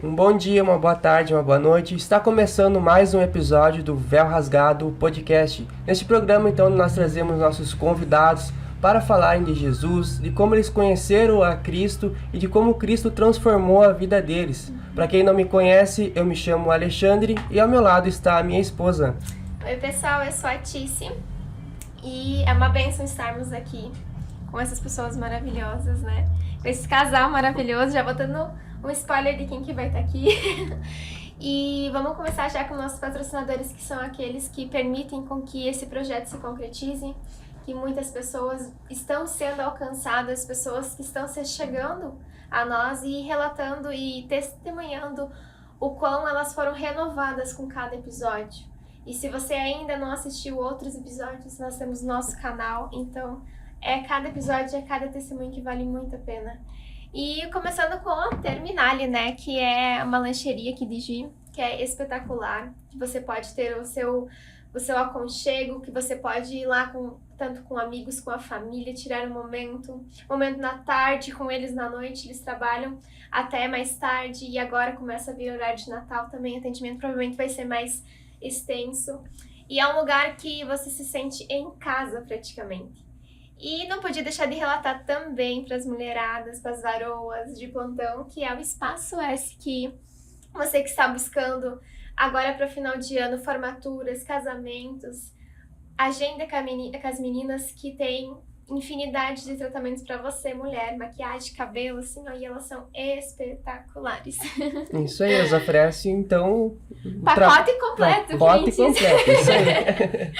Um bom dia, uma boa tarde, uma boa noite. Está começando mais um episódio do Véu Rasgado Podcast. Neste programa, então, nós trazemos nossos convidados para falarem de Jesus, de como eles conheceram a Cristo e de como Cristo transformou a vida deles. Para quem não me conhece, eu me chamo Alexandre e ao meu lado está a minha esposa. Oi pessoal, eu sou a Tice e é uma bênção estarmos aqui com essas pessoas maravilhosas, né? Com esse casal maravilhoso, já botando um spoiler de quem que vai estar aqui. E vamos começar já com nossos patrocinadores, que são aqueles que permitem com que esse projeto se concretize, que muitas pessoas estão sendo alcançadas, pessoas que estão se chegando a nós e relatando e testemunhando o quão elas foram renovadas com cada episódio. E se você ainda não assistiu outros episódios, nós temos nosso canal, então cada episódio, cada testemunho que vale muito a pena. E começando com a Terminale, né, que é uma lancheria aqui de Gi, que é espetacular, que você pode ter o seu aconchego, que você pode ir lá tanto com amigos, com a família, tirar um momento na tarde, com eles na noite, eles trabalham até mais tarde e agora começa a vir horário de Natal também, o atendimento provavelmente vai ser mais extenso. E é um lugar que você se sente em casa praticamente. E não podia deixar de relatar também para as mulheradas, para as varoas de plantão, que é o Espaço S, que você que está buscando agora para o final de ano, formaturas, casamentos, agenda com as meninas que tem infinidade de tratamentos para você, mulher, maquiagem, cabelo, assim, ó, e elas são espetaculares. Isso aí, eles oferecem, então... Pacote completo, Pacote completo, isso aí.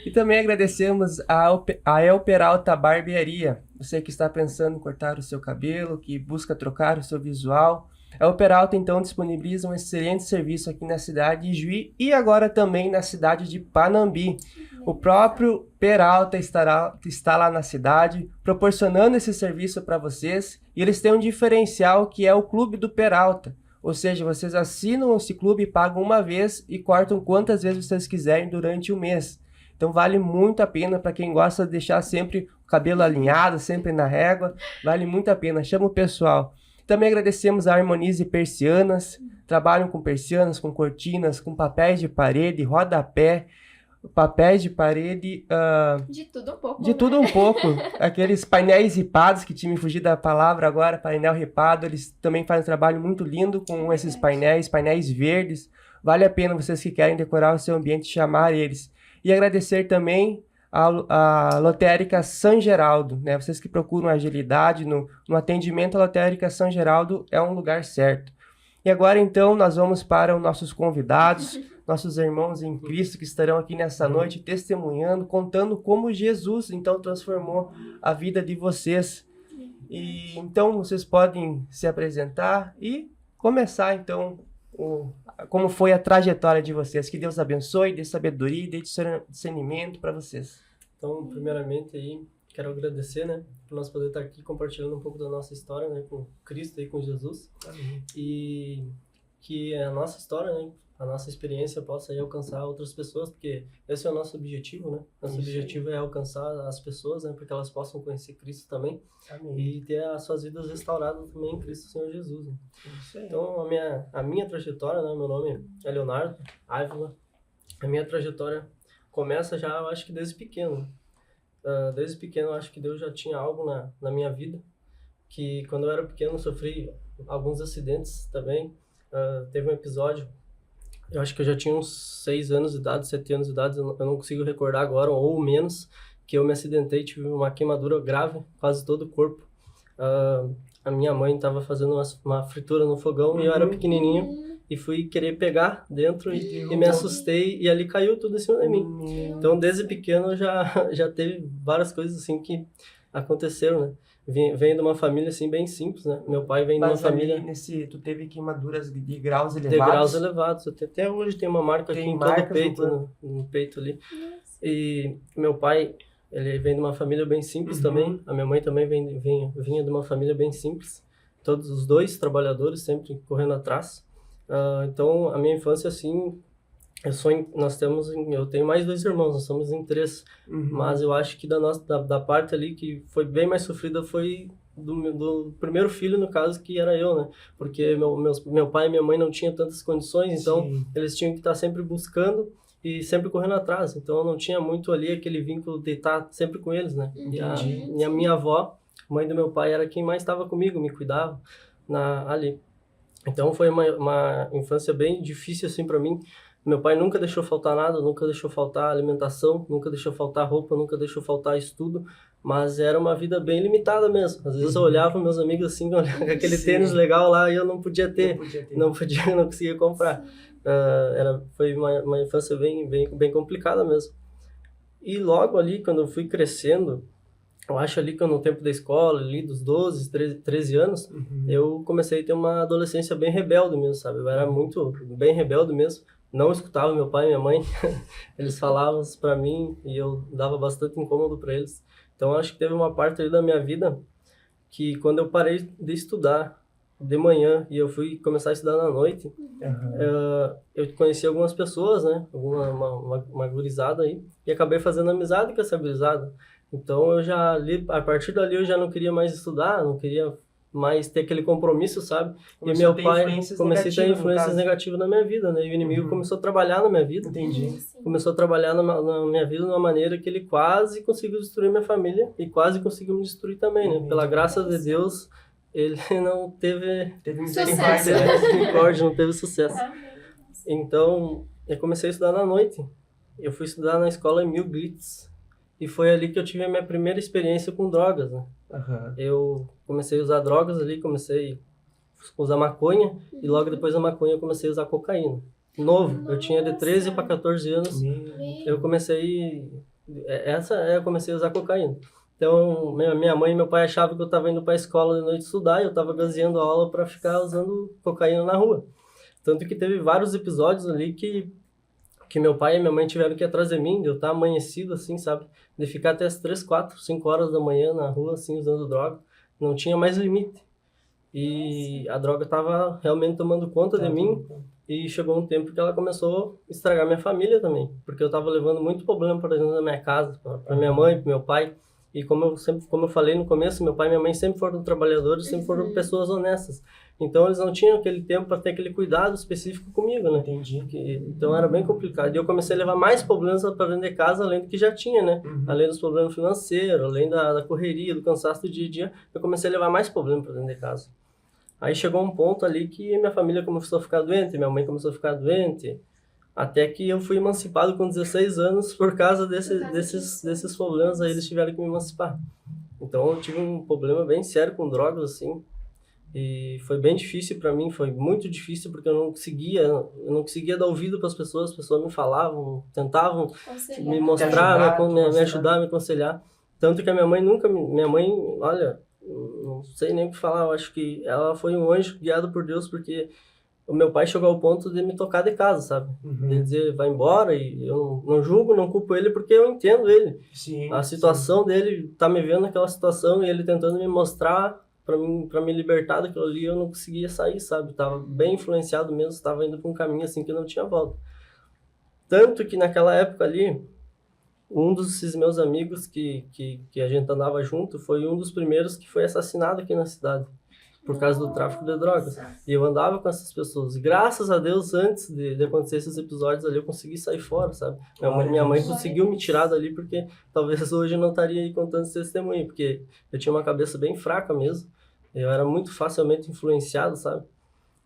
E também agradecemos a El Peralta Barbearia. Você que está pensando em cortar o seu cabelo, que busca trocar o seu visual. A El Peralta, então, disponibiliza um excelente serviço aqui na cidade de Juí e agora também na cidade de Panambi. O próprio Peralta está lá na cidade, proporcionando esse serviço para vocês. E eles têm um diferencial que é o Clube do Peralta. Ou seja, vocês assinam esse clube, pagam uma vez e cortam quantas vezes vocês quiserem durante o mês. Então vale muito a pena para quem gosta de deixar sempre o cabelo alinhado, sempre na régua. Vale muito a pena, chama o pessoal. Também agradecemos a Harmonize Persianas. Trabalham com persianas, com cortinas, com papéis de parede, rodapé, papéis de parede... De tudo um pouco. De tudo um pouco. Aqueles painéis ripados, que tinha me fugido da palavra agora, painel ripado. Eles também fazem um trabalho muito lindo com esses painéis verdes. Vale a pena vocês que querem decorar o seu ambiente chamar eles. E agradecer também a Lotérica São Geraldo, né? Vocês que procuram agilidade no atendimento, a Lotérica São Geraldo é um lugar certo. E agora, então, nós vamos para os nossos convidados, nossos irmãos em Cristo que estarão aqui nessa noite testemunhando, contando como Jesus, então, transformou a vida de vocês. E, então, vocês podem se apresentar e começar, então, como foi a trajetória de vocês. Que Deus abençoe, dê sabedoria e dê discernimento para vocês. Então, primeiramente, aí, quero agradecer, né, por nós poder estar aqui compartilhando um pouco da nossa história, né, com Cristo e com Jesus. Amém. E que a nossa história, né, a nossa experiência possa aí alcançar outras pessoas, porque esse é o nosso objetivo, né? Nosso objetivo é alcançar as pessoas, né, para que elas possam conhecer Cristo também. Amém. E ter as suas vidas restauradas também em Cristo Senhor Jesus. Né? Isso aí. Então, a minha trajetória, né, meu nome é Leonardo Ávila. A minha trajetória começa já, eu acho que desde pequeno. Desde pequeno, eu acho que Deus já tinha algo na minha vida, que quando eu era pequeno, eu sofri alguns acidentes também. Teve um episódio, eu acho que eu já tinha uns 6 anos de idade, 7 anos de idade, eu não consigo recordar agora, ou menos, que eu me acidentei, tive uma queimadura grave, quase todo o corpo. A minha mãe estava fazendo uma fritura no fogão e eu era pequenininho e fui querer pegar dentro e me assustei e ali caiu tudo em cima de mim. Então, desde pequeno, eu já teve várias coisas assim que aconteceram, né? Venho de uma família assim bem simples, né? Meu pai vem de uma família... Tu teve queimaduras de graus elevados? De graus elevados. Até hoje tem uma marca aqui em todo o peito, no peito ali. E meu pai, ele vem de uma família bem simples também. A minha mãe também vinha de uma família bem simples. Todos os dois trabalhadores, sempre correndo atrás. Então, a minha infância, assim... Eu tenho mais 2 irmãos, nós somos em 3. Mas eu acho que da parte ali que foi bem mais sofrida foi do primeiro filho, no caso, que era eu, né? Porque meu pai e minha mãe não tinham tantas condições, então Sim. eles tinham que estar sempre buscando e sempre correndo atrás. Então eu não tinha muito ali aquele vínculo de estar sempre com eles, né? Entendi. E a minha avó, mãe do meu pai, era quem mais estava comigo, me cuidava ali. Então foi uma infância bem difícil assim para mim. Meu pai nunca deixou faltar nada, nunca deixou faltar alimentação, nunca deixou faltar roupa, nunca deixou faltar estudo, mas era uma vida bem limitada mesmo. Às vezes eu olhava meus amigos assim, com aquele Sim. tênis legal lá e eu não podia Não ter, podia ter. não conseguia comprar. Foi uma infância bem complicada mesmo. E logo ali, quando eu fui crescendo, eu acho ali que no tempo da escola, ali dos 12, 13 anos, Uhum. eu comecei a ter uma adolescência bem rebelde mesmo, sabe? Eu era muito, bem rebelde mesmo. Não escutava meu pai e minha mãe. Eles falavam isso pra mim e eu dava bastante incômodo pra eles. Então, eu acho que teve uma parte ali da minha vida que quando eu parei de estudar de manhã e eu fui começar a estudar na noite, Aham. eu conheci algumas pessoas, né? Uma gurizada aí, e acabei fazendo amizade com essa gurizada. Então eu já ali, a partir dali eu já não queria mais estudar, não queria mais ter aquele compromisso, sabe? Começou a E ter meu pai influências comecei a ter negativas, no influências caso. negativas na minha vida, né? E o inimigo Uhum. começou a trabalhar na minha vida. Entendi. Sim. Começou a trabalhar na minha vida de uma maneira que ele quase conseguiu destruir minha família e quase conseguiu me destruir também, né? Pela graça de Deus, ele não teve Teve Sucesso. misericórdia, né? misericórdia, não teve sucesso. Amém. Então, eu comecei a estudar na noite. Eu fui estudar na escola Emil Glitz. E foi ali que eu tive a minha primeira experiência com drogas, né? Aham. Eu comecei a usar drogas ali, comecei a usar maconha. E logo depois da maconha eu comecei a usar cocaína. Novo, eu tinha de 13 para 14 anos. Eu comecei eu comecei a usar cocaína. Então, minha mãe e meu pai achavam que eu estava indo para a escola de noite estudar e eu estava gazeando a aula para ficar usando cocaína na rua. Tanto que teve vários episódios ali que meu pai e minha mãe tiveram que ir atrás de mim, de eu estar amanhecido assim, sabe? De ficar até as 3, 4, 5 horas da manhã na rua, assim, usando droga. Não tinha mais limite. E a droga estava realmente tomando conta de mim. E chegou um tempo que ela começou a estragar minha família também, porque eu estava levando muito problema para dentro da minha casa, para minha mãe, para meu pai. E como eu falei no começo, meu pai e minha mãe sempre foram trabalhadores, sempre foram pessoas honestas. Então eles não tinham aquele tempo para ter aquele cuidado específico comigo, né? Entendi. Então era bem complicado. E eu comecei a levar mais problemas para dentro de casa, além do que já tinha, né? Uhum. Além dos problemas financeiros, além da correria, do cansaço do dia a dia, eu comecei a levar mais problemas para dentro de casa. Aí chegou um ponto ali que minha família começou a ficar doente, minha mãe começou a ficar doente, até que eu fui emancipado com 16 anos por causa desses problemas, aí eles tiveram que me emancipar. Então eu tive um problema bem sério com drogas, assim, e foi bem difícil para mim, foi muito difícil porque eu não conseguia dar ouvido para as pessoas me falavam, tentavam me mostrar, me ajudar, me aconselhar. Tanto que a minha mãe, olha, não sei nem o que falar, eu acho que ela foi um anjo guiado por Deus, porque o meu pai chegou ao ponto de me tocar de casa, sabe? Uhum. De dizer, vai embora, e eu não julgo, não culpo ele, porque eu entendo ele. Sim, A situação dele, tá me vendo naquela situação, e ele tentando me mostrar, para me libertar daquilo ali, eu não conseguia sair, sabe? Tava bem influenciado mesmo, estava indo para um caminho assim que não tinha volta. Tanto que naquela época ali, um desses meus amigos que a gente andava junto foi um dos primeiros que foi assassinado aqui na cidade por causa do tráfico de drogas. E eu andava com essas pessoas. E graças a Deus, antes de acontecer esses episódios ali, eu consegui sair fora, sabe? Minha mãe conseguiu me tirar dali, porque talvez hoje eu não estaria aí contando esse testemunho, porque eu tinha uma cabeça bem fraca mesmo. Eu era muito facilmente influenciado, sabe?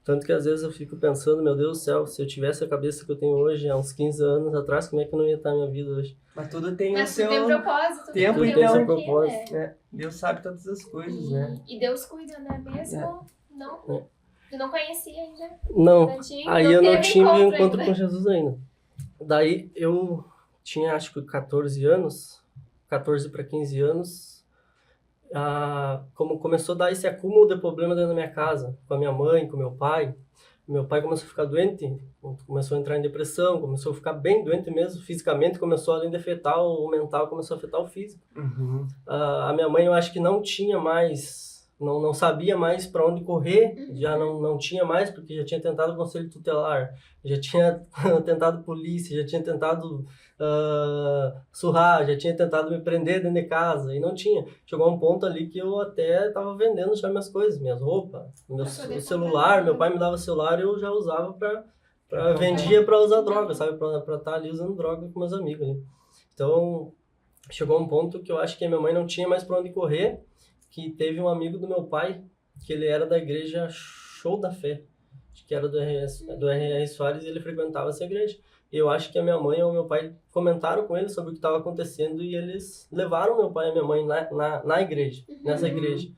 Tanto que às vezes eu fico pensando, meu Deus do céu, se eu tivesse a cabeça que eu tenho hoje, há uns 15 anos atrás, como é que não ia estar a minha vida hoje? Mas tudo tem o Mas seu tem propósito, tempo, tudo então. tem um Tem porquê, propósito. né? É, Deus sabe todas as coisas, né? E Deus cuida, né? Mesmo não, tu não conhecia ainda. Não, aí eu não teve tive encontro ainda. com Jesus ainda. Daí eu tinha acho que 14 anos, 14 para 15 anos, como começou a dar esse acúmulo de problema dentro da minha casa, com a minha mãe, com meu pai. Meu pai começou a ficar doente, começou a entrar em depressão, começou a ficar bem doente mesmo, fisicamente, começou além de afetar o mental, começou a afetar o físico. Uhum. A minha mãe eu acho que não tinha mais não sabia mais para onde correr, já não tinha mais, porque já tinha tentado o conselho tutelar, já tinha tentado polícia, já tinha tentado surrar, já tinha tentado me prender dentro de casa, e não tinha. Chegou a um ponto ali que eu até estava vendendo já minhas coisas, minhas roupas, meu celular, meu pai me dava celular e eu já usava vendia para usar droga, sabe? Para estar ali usando droga com meus amigos ali. Então, chegou a um ponto que eu acho que a minha mãe não tinha mais para onde correr, que teve um amigo do meu pai, que ele era da igreja Show da Fé, acho que era do R.R. Soares, e ele frequentava essa igreja. E eu acho que a minha mãe ou meu pai comentaram com ele sobre o que estava acontecendo e eles levaram meu pai e minha mãe na igreja, nessa igreja.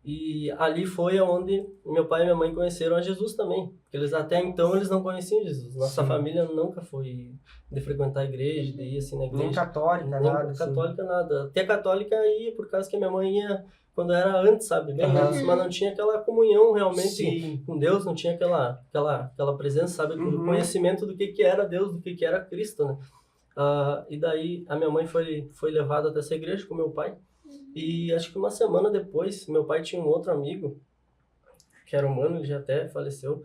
E ali foi onde meu pai e minha mãe conheceram a Jesus também. Porque até então eles não conheciam Jesus. Nossa família nunca foi de frequentar a igreja, de ir assim na igreja. Nem católica, nada. Nem católica, nada. Até católica ia por causa que a minha mãe ia quando era antes, sabe? Bem antes, mas não tinha aquela comunhão realmente com Deus, não tinha aquela presença, sabe? O conhecimento do que era Deus, do que era Cristo, né? E daí a minha mãe foi levada até essa igreja com meu pai. E acho que uma semana depois, meu pai tinha um outro amigo, que era humano, ele já até faleceu.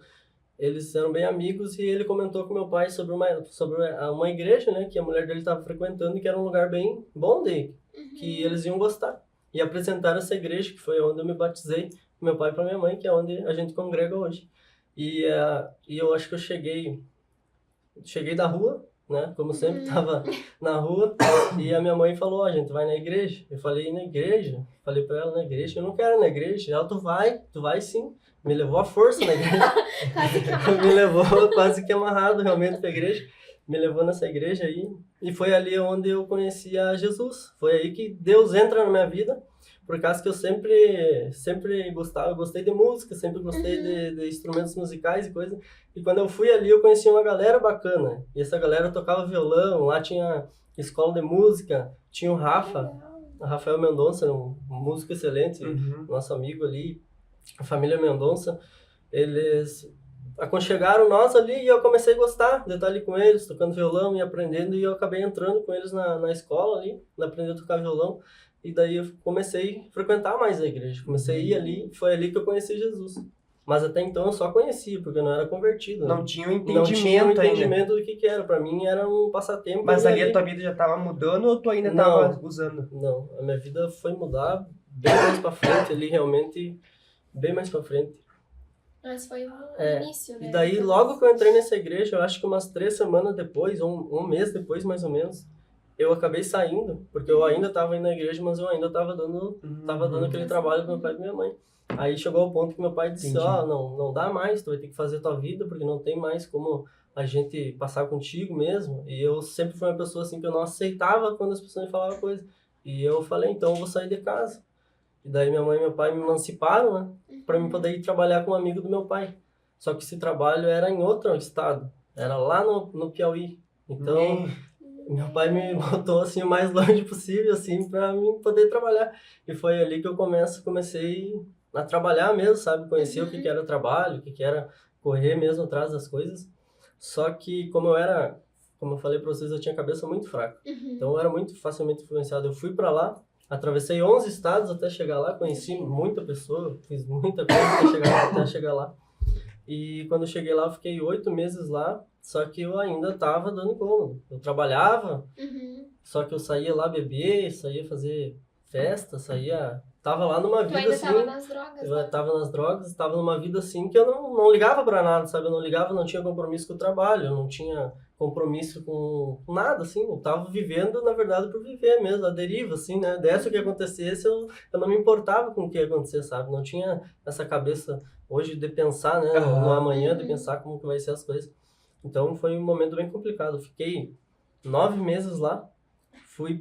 Eles eram bem amigos e ele comentou com meu pai sobre uma igreja, né, que a mulher dele estava frequentando e que era um lugar bem bom dele, que eles iam gostar. E apresentaram essa igreja, que foi onde eu me batizei, com meu pai e para minha mãe, que é onde a gente congrega hoje. E eu acho que eu cheguei da rua, né? Como sempre, tava na rua, e a minha mãe falou, a gente vai na igreja. Eu falei, na igreja? Falei pra ela, na igreja? Eu não quero ir na igreja. Ela, tu vai sim. Me levou à força na igreja. Me levou quase que amarrado realmente pra igreja. Me levou nessa igreja aí, e foi ali onde eu conheci a Jesus. Foi aí que Deus entra na minha vida, por causa que eu sempre gostei de música, sempre gostei de instrumentos musicais e coisa. E quando eu fui ali, eu conheci uma galera bacana. E essa galera tocava violão, lá tinha escola de música, tinha o Rafael Mendonça, um músico excelente, nosso amigo ali, a família Mendonça. Eles aconchegaram nós ali e eu comecei a gostar de estar ali com eles, tocando violão e aprendendo. E eu acabei entrando com eles na escola ali, aprendendo a tocar violão. E daí eu comecei a frequentar mais a igreja, comecei a ir ali, foi ali que eu conheci Jesus. Mas até então eu só conhecia, porque eu não era convertido. Não né? tinha um entendimento, não tinha um entendimento do que era. Pra mim era um passatempo. Mas ali a tua vida já estava mudando ou tu ainda estava usando? Não, a minha vida foi mudar bem mais pra frente ali, realmente, bem mais pra frente. Mas foi o início, né? E daí, logo que eu entrei nessa igreja, eu acho que umas 3 semanas depois, ou um mês depois, mais ou menos, eu acabei saindo, porque eu ainda estava indo na igreja, mas eu ainda estava dando aquele trabalho pro meu pai e minha mãe. Aí chegou ao ponto que meu pai disse, não dá mais, tu vai ter que fazer tua vida, porque não tem mais como a gente passar contigo mesmo. E eu sempre fui uma pessoa assim que eu não aceitava quando as pessoas me falavam coisa. E eu falei, então eu vou sair de casa. E daí minha mãe e meu pai me emanciparam, né, para mim poder ir trabalhar com um amigo do meu pai. Só que esse trabalho era em outro estado, era lá no Piauí. Então... Meu pai me botou assim o mais longe possível assim para mim poder trabalhar. E foi ali que eu comecei a trabalhar mesmo, sabe? Conhecer o que era trabalho, o que era correr mesmo atrás das coisas. Só que como eu falei para vocês, eu tinha a cabeça muito fraca. Então eu era muito facilmente influenciado. Eu fui para lá, atravessei 11 estados até chegar lá, conheci muita pessoa, fiz muita coisa até chegar lá. E quando eu cheguei lá, eu fiquei 8 meses lá. Só que eu ainda tava dando incômodo. Eu trabalhava, só que eu saía lá beber, saía fazer festa, tava lá numa vida assim... Tu ainda tava nas drogas, Eu tava nas drogas, tava numa vida assim que eu não ligava pra nada, sabe? Eu não tinha compromisso com o trabalho, eu não tinha compromisso com nada, assim. Eu tava vivendo, na verdade, por viver mesmo, a deriva, assim, né? Desse o que acontecesse, eu não me importava com o que ia acontecer, sabe? Não tinha essa cabeça hoje de pensar, né? No amanhã, de pensar como que vai ser as coisas. Então foi um momento bem complicado. Fiquei 9 meses lá.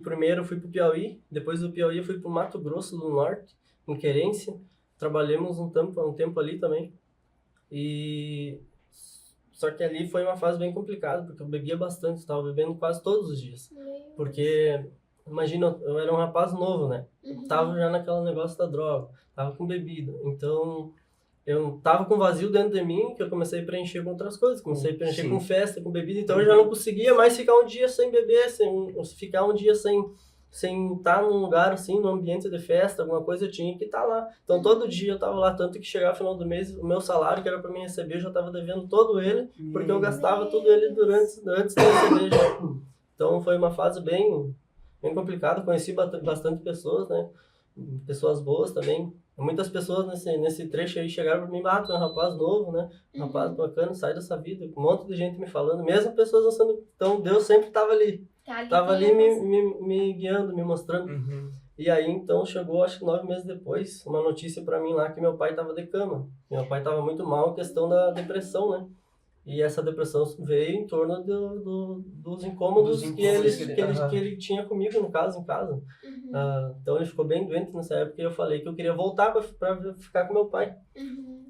Primeiro fui pro Piauí, depois do Piauí eu fui pro Mato Grosso do Norte, em Querência. Trabalhamos um tempo ali também. Só que ali foi uma fase bem complicada, porque eu bebia bastante, estava bebendo quase todos os dias. Porque, imagina, eu era um rapaz novo, né? Eu tava já naquele negócio da droga, tava com bebida. Então... eu tava com vazio dentro de mim, que eu comecei a preencher com outras coisas. Comecei a preencher com festa, com bebida. Então eu já não conseguia mais ficar um dia sem beber, ficar um dia sem sem estar num lugar assim, num ambiente de festa, alguma coisa, eu tinha que estar lá. Então todo dia eu estava lá, tanto que chegava no final do mês, o meu salário que era para mim receber, eu já estava devendo todo ele, porque eu gastava tudo ele antes de receber já. Então foi uma fase bem complicada, conheci bastante pessoas, né? Pessoas boas também. Muitas pessoas nesse trecho aí chegaram para mim, tu é um rapaz novo, né? Um rapaz bacana, sai dessa vida. Um monte de gente me falando, mesmo pessoas não sendo... Então Deus sempre estava ali. Tava ali me guiando, me mostrando. E aí, então, chegou, acho que 9 meses depois, uma notícia pra mim lá que meu pai tava de cama. Meu pai tava muito mal em questão da depressão, né? E essa depressão veio em torno dos incômodos que ele tinha comigo, no caso, em casa. Então, ele ficou bem doente nessa época e eu falei que eu queria voltar pra ficar com meu pai.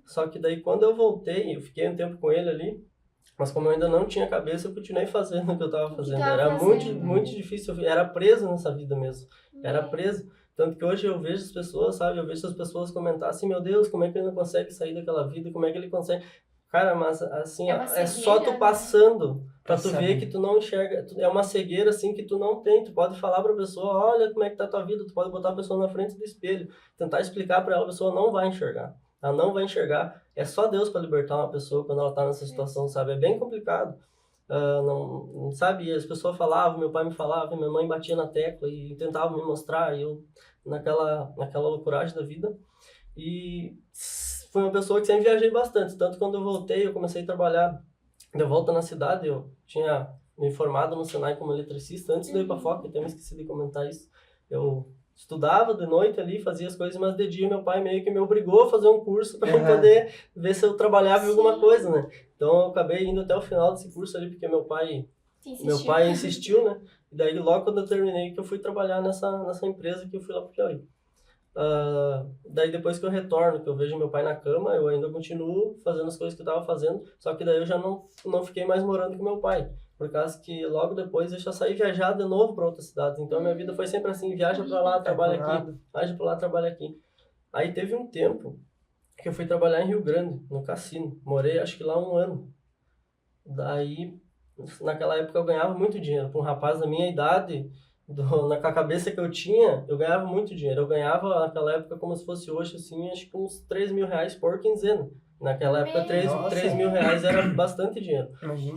Só que daí, quando eu voltei, eu fiquei um tempo com ele ali, mas como eu ainda não tinha cabeça, eu continuei fazendo o que eu estava fazendo. Era muito difícil, eu era preso nessa vida mesmo. Era preso. Tanto que hoje eu vejo as pessoas, sabe? Eu vejo as pessoas comentar assim, meu Deus, como é que ele não consegue sair daquela vida? Como é que ele consegue... Cara, mas assim, é só tu passando pra tu ver que tu não enxerga. É uma cegueira assim que tu não tem. Tu pode falar pra pessoa, olha como é que tá a tua vida. Tu pode botar a pessoa na frente do espelho. Tentar explicar pra ela, a pessoa não vai enxergar. Ela não vai enxergar. É só Deus para libertar uma pessoa quando ela tá nessa situação, sabe? É bem complicado. Não sabe? As pessoas falavam, meu pai me falava, minha mãe batia na tecla e tentava me mostrar, e eu naquela loucuragem da vida. E fui uma pessoa que sempre viajei bastante. Tanto quando eu voltei, eu comecei a trabalhar de volta na cidade. Eu tinha me formado no Senai como eletricista. Antes de ir para a FOC, eu até me esqueci de comentar isso. Eu estudava de noite ali, fazia as coisas, mas de dia meu pai meio que me obrigou a fazer um curso para eu poder ver se eu trabalhava em alguma coisa, né? Então eu acabei indo até o final desse curso ali, porque meu pai insistiu, né? E daí logo quando eu terminei que eu fui trabalhar nessa empresa que eu fui lá pro Piauí. Daí depois que eu retorno, que eu vejo meu pai na cama, eu ainda continuo fazendo as coisas que eu estava fazendo, só que daí eu já não fiquei mais morando com meu pai. Por causa que logo depois eu já saí viajar de novo para outras cidades. Então minha vida foi sempre assim, viaja para lá, trabalha aqui, viaja para lá, trabalha aqui. Aí teve um tempo que eu fui trabalhar em Rio Grande, no cassino. Morei acho que lá 1 ano. Daí, naquela época eu ganhava muito dinheiro. Para um rapaz da minha idade, com a cabeça que eu tinha, eu ganhava muito dinheiro. Eu ganhava naquela época como se fosse hoje, assim, acho que uns 3 mil reais por quinzena. Naquela época, 3 mil reais era bastante dinheiro.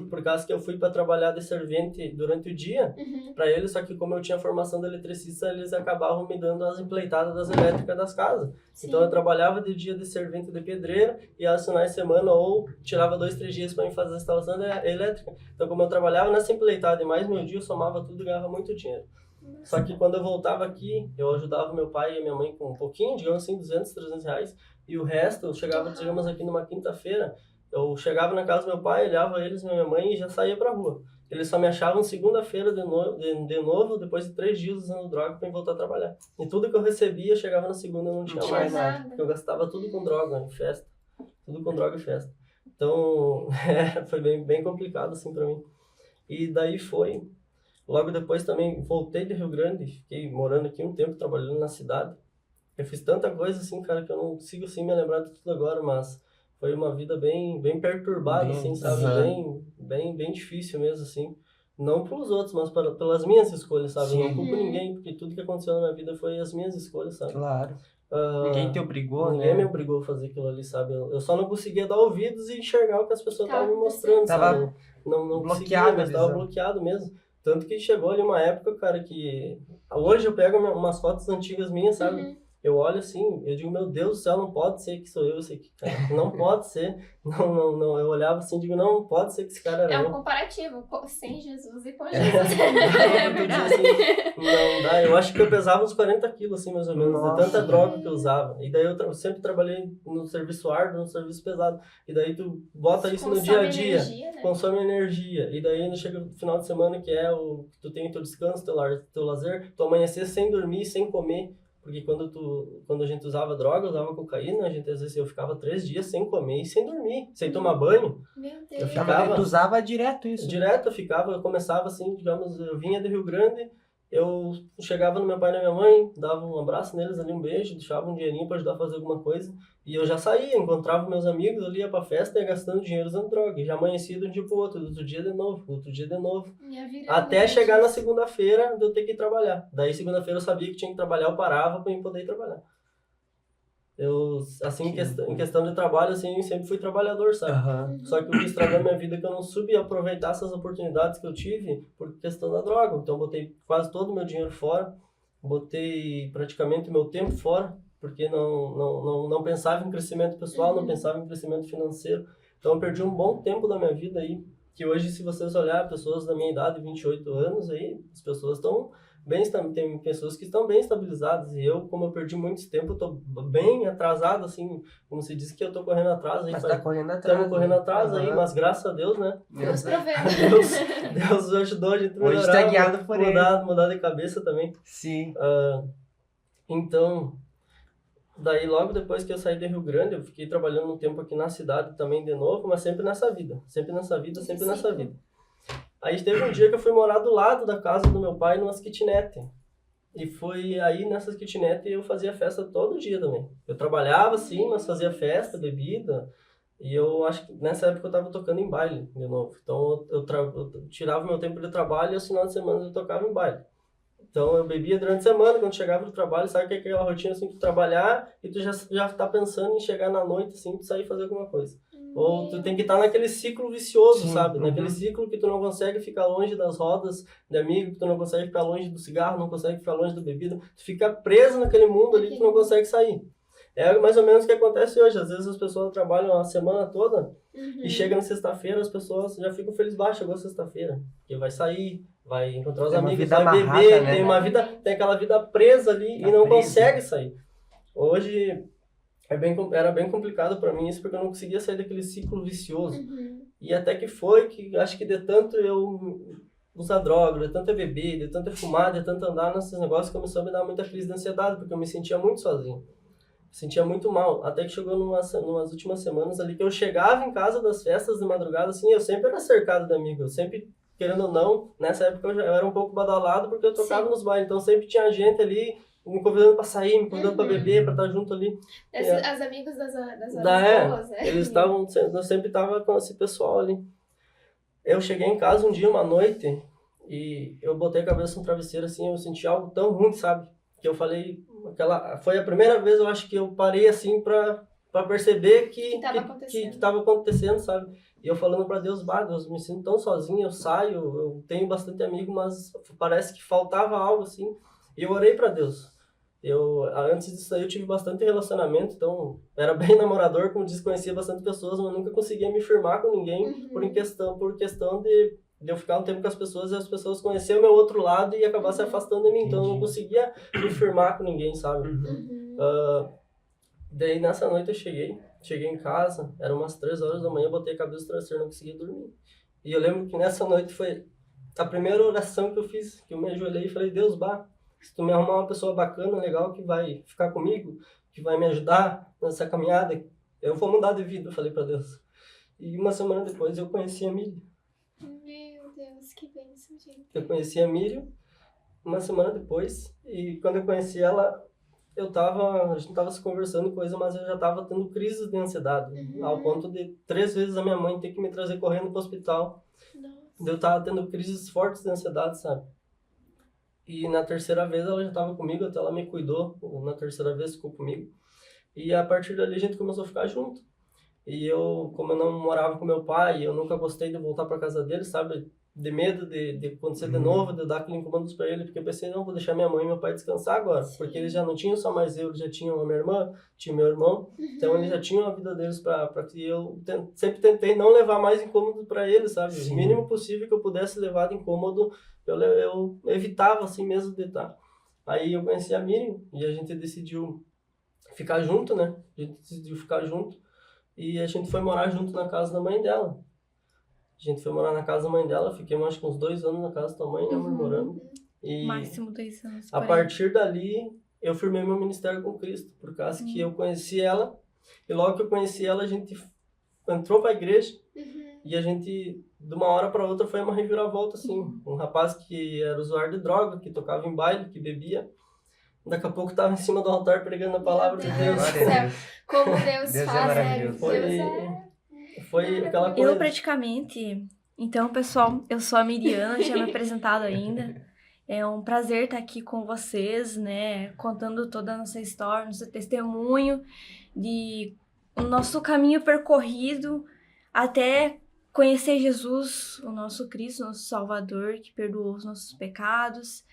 Por causa que eu fui para trabalhar de servente durante o dia para eles, só que como eu tinha formação de eletricista, eles acabavam me dando as empleitadas das elétricas das casas. Então eu trabalhava de dia de servente de pedreiro e aos finais de semana ou tirava 2, 3 dias para mim fazer a instalação elétrica. Então como eu trabalhava nessa empleitada e mais meu dia, eu somava tudo e ganhava muito dinheiro. Só que quando eu voltava aqui, eu ajudava meu pai e minha mãe com um pouquinho, digamos assim, 200, 300 reais. E o resto, eu chegava, digamos, aqui numa quinta-feira, eu chegava na casa do meu pai, olhava eles e minha mãe e já saía pra rua. Eles só me achavam segunda-feira de novo, depois de 3 dias usando droga pra eu voltar a trabalhar. E tudo que eu recebia, chegava na segunda e não tinha mais nada. Porque eu gastava tudo com droga, em festa. Tudo com droga e festa. Então, foi bem complicado, assim, pra mim. E daí foi... Logo depois também voltei de Rio Grande, fiquei morando aqui um tempo, trabalhando na cidade. Eu fiz tanta coisa assim, cara, que eu não consigo assim me lembrar de tudo agora, mas foi uma vida bem perturbada, assim, sabe? Bem difícil mesmo, assim. Não pelos outros, mas pelas minhas escolhas, sabe? Eu não culpo ninguém, porque tudo que aconteceu na minha vida foi as minhas escolhas, sabe? Claro. Ninguém te obrigou, Ninguém me obrigou a fazer aquilo ali, sabe? Eu só não conseguia dar ouvidos e enxergar o que as pessoas estavam me mostrando, sabe? Não conseguia, mas estava bloqueado mesmo. Tanto que chegou ali uma época, cara, que... Hoje eu pego umas fotos antigas minhas, sabe? Eu olho assim, eu digo, meu Deus do céu, não pode ser que sou eu esse aqui, cara. Não pode ser. Não. Eu olhava assim e digo, não pode ser que esse cara era eu. É um comparativo, sem Jesus e com Jesus. É verdade. Assim, não dá. Eu acho que eu pesava uns 40 quilos, assim, mais ou menos, de tanta droga que eu usava. E daí eu sempre trabalhei no serviço árduo, no serviço pesado. E daí tu bota isso no dia a dia, né? Consome energia. E daí ainda chega no final de semana, que é o que tu tem teu descanso, teu lazer, tu amanhecer sem dormir, sem comer. Porque quando a gente usava droga, usava cocaína, às vezes eu ficava 3 dias sem comer e sem dormir, sem tomar banho. Meu Deus. Tu usava direto isso? Direto, eu começava assim, digamos, eu vinha do Rio Grande, eu chegava no meu pai e na minha mãe, dava um abraço neles ali, um beijo, deixava um dinheirinho para ajudar a fazer alguma coisa. E eu já saía, encontrava meus amigos ali, ia pra festa e ia gastando dinheiro usando droga. E já amanhecia de um dia pro outro, do outro dia de novo, do outro dia de novo. Até chegar na segunda-feira de eu ter que ir trabalhar. Daí segunda-feira eu sabia que tinha que trabalhar, eu parava pra eu poder ir trabalhar. Eu, assim, em questão de trabalho, assim, sempre fui trabalhador, sabe? Só que o que estragou minha vida é que eu não soube aproveitar essas oportunidades que eu tive por questão da droga. Então, eu botei quase todo o meu dinheiro fora, botei praticamente o meu tempo fora, porque não pensava em crescimento pessoal, não pensava em crescimento financeiro. Então, eu perdi um bom tempo da minha vida aí, que hoje, se vocês olharem, pessoas da minha idade, 28 anos, aí, as pessoas estão... tem pessoas que estão bem estabilizadas e eu, como eu perdi muito tempo, eu tô bem atrasado, assim, como se diz que eu tô correndo atrás. Mas tá correndo atrás. Estamos correndo atrás aí, mas graças a Deus, né? Deus proveu. Deus ajudou a gente a melhorar. Hoje tá guiado por ele. Mudar de cabeça também. Sim. Então, daí logo depois que eu saí de Rio Grande, eu fiquei trabalhando um tempo aqui na cidade também de novo, mas sempre nessa vida. Sempre nessa vida. Aí teve um dia que eu fui morar do lado da casa do meu pai, numa kitnet. E foi aí nessas kitnet eu fazia festa todo dia também. Eu trabalhava sim, mas fazia festa, bebida. E eu acho que nessa época eu tava tocando em baile de novo. Então eu tirava meu tempo de trabalho e aos finais de semana eu tocava em baile. Então eu bebia durante a semana, quando chegava do trabalho, sabe que é aquela rotina assim, de trabalhar e tu já tá pensando em chegar na noite assim, de sair fazer alguma coisa. Ou tu tem que estar naquele ciclo vicioso, sim, sabe? Naquele ciclo que tu não consegue ficar longe das rodas de amigo, que tu não consegue ficar longe do cigarro, não consegue ficar longe da bebida. Tu fica preso naquele mundo ali que tu não consegue sair. É mais ou menos o que acontece hoje. Às vezes as pessoas trabalham a semana toda e chega na sexta-feira, as pessoas já ficam felizes. Chegou sexta-feira, que vai sair, vai encontrar os amigos, vai beber, né? Tem aquela vida presa ali e não consegue sair. Hoje... era bem complicado para mim isso, porque eu não conseguia sair daquele ciclo vicioso. E até que foi que, acho que de tanto eu usar droga, de tanto eu beber, de tanto eu fumar, de tanto andar nesses negócios, começou a me dar muita crise de ansiedade, porque eu me sentia muito sozinho. Me sentia muito mal. Até que chegou numas últimas semanas ali, que eu chegava em casa das festas de madrugada, assim, eu sempre era cercado de amigos. Eu sempre, querendo ou não, nessa época eu era um pouco badalado, porque eu tocava nos bailes. Então sempre tinha gente ali, me convidando pra sair, me convidando pra beber, pra estar junto ali. As amigos das horas boas, né? Eles estavam, eu sempre tava com esse pessoal ali. Eu cheguei em casa um dia, uma noite, e eu botei a cabeça no travesseiro, assim, eu senti algo tão ruim, sabe? Que eu falei, foi a primeira vez, eu acho que eu parei, assim, pra perceber que tava acontecendo, sabe? E eu falando pra Deus, Deus, me sinto tão sozinho, eu saio, eu tenho bastante amigo, mas parece que faltava algo, assim. E eu orei pra Deus. Antes disso aí eu tive bastante relacionamento, então era bem namorador, como diz, conhecia bastante pessoas, mas nunca conseguia me firmar com ninguém por questão de eu ficar um tempo com as pessoas e as pessoas conhecerem o meu outro lado e acabar se afastando de mim. Então eu não conseguia me firmar com ninguém, sabe? Daí nessa noite eu cheguei em casa, eram umas 3 horas da manhã, eu botei a cabeça no travesseiro, não conseguia dormir. E eu lembro que nessa noite foi a primeira oração que eu fiz, que eu me ajoelhei e falei, Deus, se tu me arrumar uma pessoa bacana, legal, que vai ficar comigo, que vai me ajudar nessa caminhada, eu vou mudar de vida, eu falei pra Deus. E uma semana depois eu conheci a Miriam. Meu Deus, que bênção, gente. Eu conheci a Miriam uma semana depois, e quando eu conheci ela, a gente tava se conversando e coisa, mas eu já tava tendo crises de ansiedade, ao ponto de 3 vezes a minha mãe ter que me trazer correndo pro hospital. Nossa. Eu tava tendo crises fortes de ansiedade, sabe? E na terceira vez ela já estava comigo, até ela me cuidou, na terceira vez ficou comigo. E a partir dali a gente começou a ficar junto. E eu, como eu não morava com meu pai, eu nunca gostei de voltar para casa dele, sabe? De medo de acontecer de novo, de dar aquele incômodo para ele, porque eu pensei, não, vou deixar minha mãe e meu pai descansar agora. Sim. Porque eles já não tinham só mais eu, eles já tinham a minha irmã, tinha meu irmão, então eles já tinham a vida deles para que eu sempre tentei não levar mais incômodo para eles, sabe? Sim. O mínimo possível que eu pudesse levar de incômodo, eu evitava assim mesmo de estar. Aí eu conheci a Miriam e a gente decidiu ficar junto, né? A gente decidiu ficar junto e a gente foi morar junto na casa da mãe dela. A gente foi morar na casa da mãe dela, fiquei acho que uns 2 anos na casa da mãe, né, morando. E máximo 2 anos. A partir dali, eu firmei meu ministério com Cristo, por causa que eu conheci ela, e logo que eu conheci ela, a gente entrou pra igreja, E a gente, de uma hora para outra, foi uma reviravolta, assim. Um rapaz que era usuário de droga, que tocava em baile, que bebia. Daqui a pouco estava em cima do altar pregando a palavra de Deus. Glória a Deus. Como Deus Deus é faz, né? maravilhoso. Foi aquela coisa. Eu praticamente... Então, pessoal, eu sou a Miriana, não tinha me apresentado ainda. É um prazer estar aqui com vocês, né? Contando toda a nossa história, nosso testemunho de o nosso caminho percorrido até conhecer Jesus, o nosso Cristo, nosso Salvador, que perdoou os nossos pecados.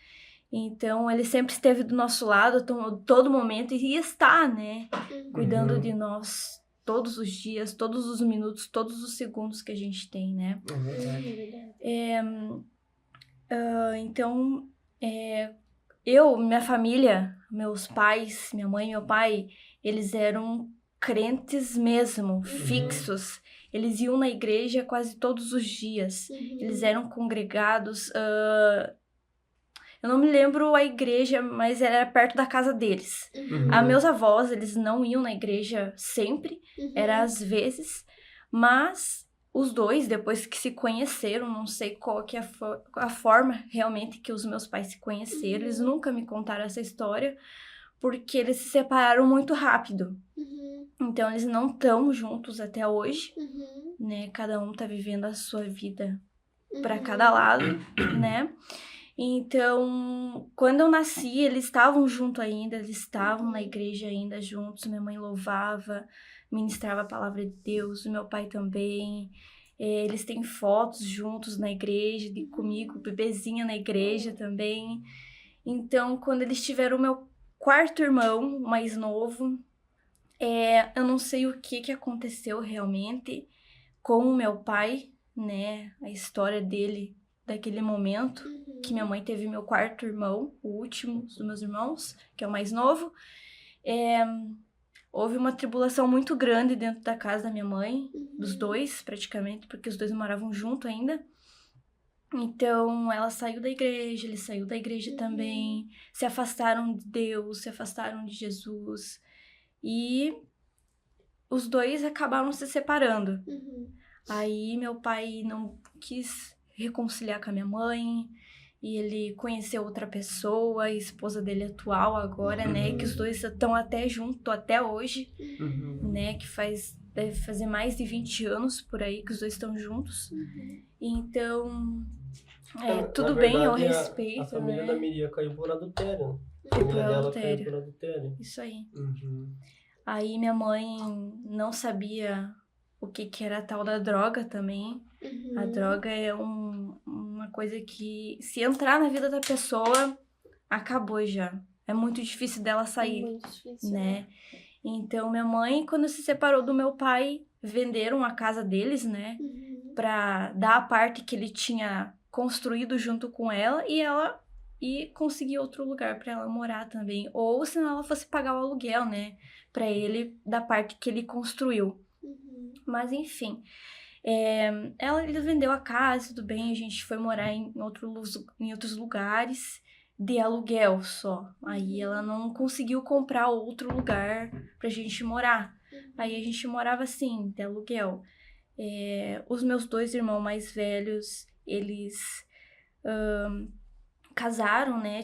Então, ele sempre esteve do nosso lado a todo momento e está, né? Cuidando de nós todos os dias, todos os minutos, todos os segundos que a gente tem, né? É verdade. Então, eu, minha família, meus pais, minha mãe e meu pai, eles eram crentes mesmo, fixos. Eles iam na igreja quase todos os dias. Eles eram congregados. Eu não me lembro a igreja, mas era perto da casa deles. Meus avós, eles não iam na igreja sempre, era às vezes, mas os dois, depois que se conheceram, não sei qual que é a forma realmente que os meus pais se conheceram, eles nunca me contaram essa história, porque eles se separaram muito rápido. Então, eles não estão juntos até hoje, né? Cada um tá vivendo a sua vida para cada lado, né? Então, quando eu nasci, eles estavam juntos ainda, eles estavam na igreja ainda juntos. Minha mãe louvava, ministrava a palavra de Deus, o meu pai também. Eles têm fotos juntos na igreja, comigo, bebezinha na igreja também. Então, quando eles tiveram o meu quarto irmão, mais novo, eu não sei o que aconteceu realmente com o meu pai, né? A história dele daquele momento, que minha mãe teve meu quarto irmão, o último dos meus irmãos, que é o mais novo. Houve uma tribulação muito grande dentro da casa da minha mãe, dos dois praticamente, porque os dois moravam junto ainda. Então, ela saiu da igreja, ele saiu da igreja também, se afastaram de Deus, se afastaram de Jesus. E os dois acabaram se separando. Aí, meu pai não quis reconciliar com a minha mãe, e ele conheceu outra pessoa, a esposa dele atual agora, né, que os dois estão até junto até hoje, né, que deve fazer mais de 20 anos por aí que os dois estão juntos. Então, tudo Na bem, eu verdade, respeito, a família né? da Miriam caiu por adultério, né? A Foi por família dela adultério. caiu por adultério. Isso aí. Aí minha mãe não sabia o que era a tal da droga também. A droga é uma coisa que, se entrar na vida da pessoa, acabou já. É muito difícil dela sair, Muito difícil, né? Então, minha mãe, quando se separou do meu pai, venderam a casa deles, né? Pra dar a parte que ele tinha construído junto com ela e conseguir outro lugar pra ela morar também. Ou senão ela fosse pagar o aluguel, né? Pra ele, da parte que ele construiu. Mas enfim, ele vendeu a casa, tudo bem, a gente foi morar em outros lugares de aluguel só. Aí ela não conseguiu comprar outro lugar pra gente morar. Aí a gente morava assim, de aluguel. Os meus dois irmãos mais velhos, eles casaram, né?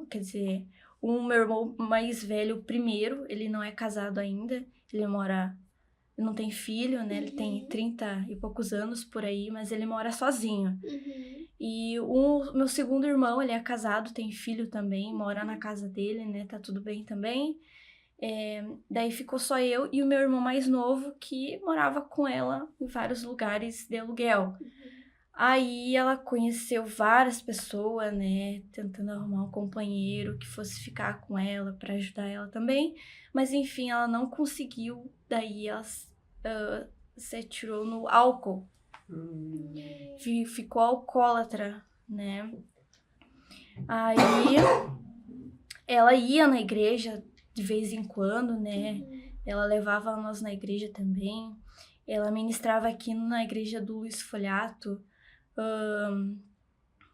Quer dizer, o meu irmão mais velho, primeiro, ele não é casado ainda, ele não tem filho, né? Ele tem 30 e poucos anos por aí, mas ele mora sozinho. E o meu segundo irmão, ele é casado, tem filho também, mora na casa dele, né? Tá tudo bem também. Daí ficou só eu e o meu irmão mais novo, que morava com ela em vários lugares de aluguel. Aí ela conheceu várias pessoas, né? Tentando arrumar um companheiro que fosse ficar com ela para ajudar ela também. Mas enfim, ela não conseguiu. Daí ela se atirou no álcool. Ficou alcoólatra, né? Aí ela ia na igreja de vez em quando, né? Ela levava nós na igreja também. Ela ministrava aqui na igreja do Luiz Folhato,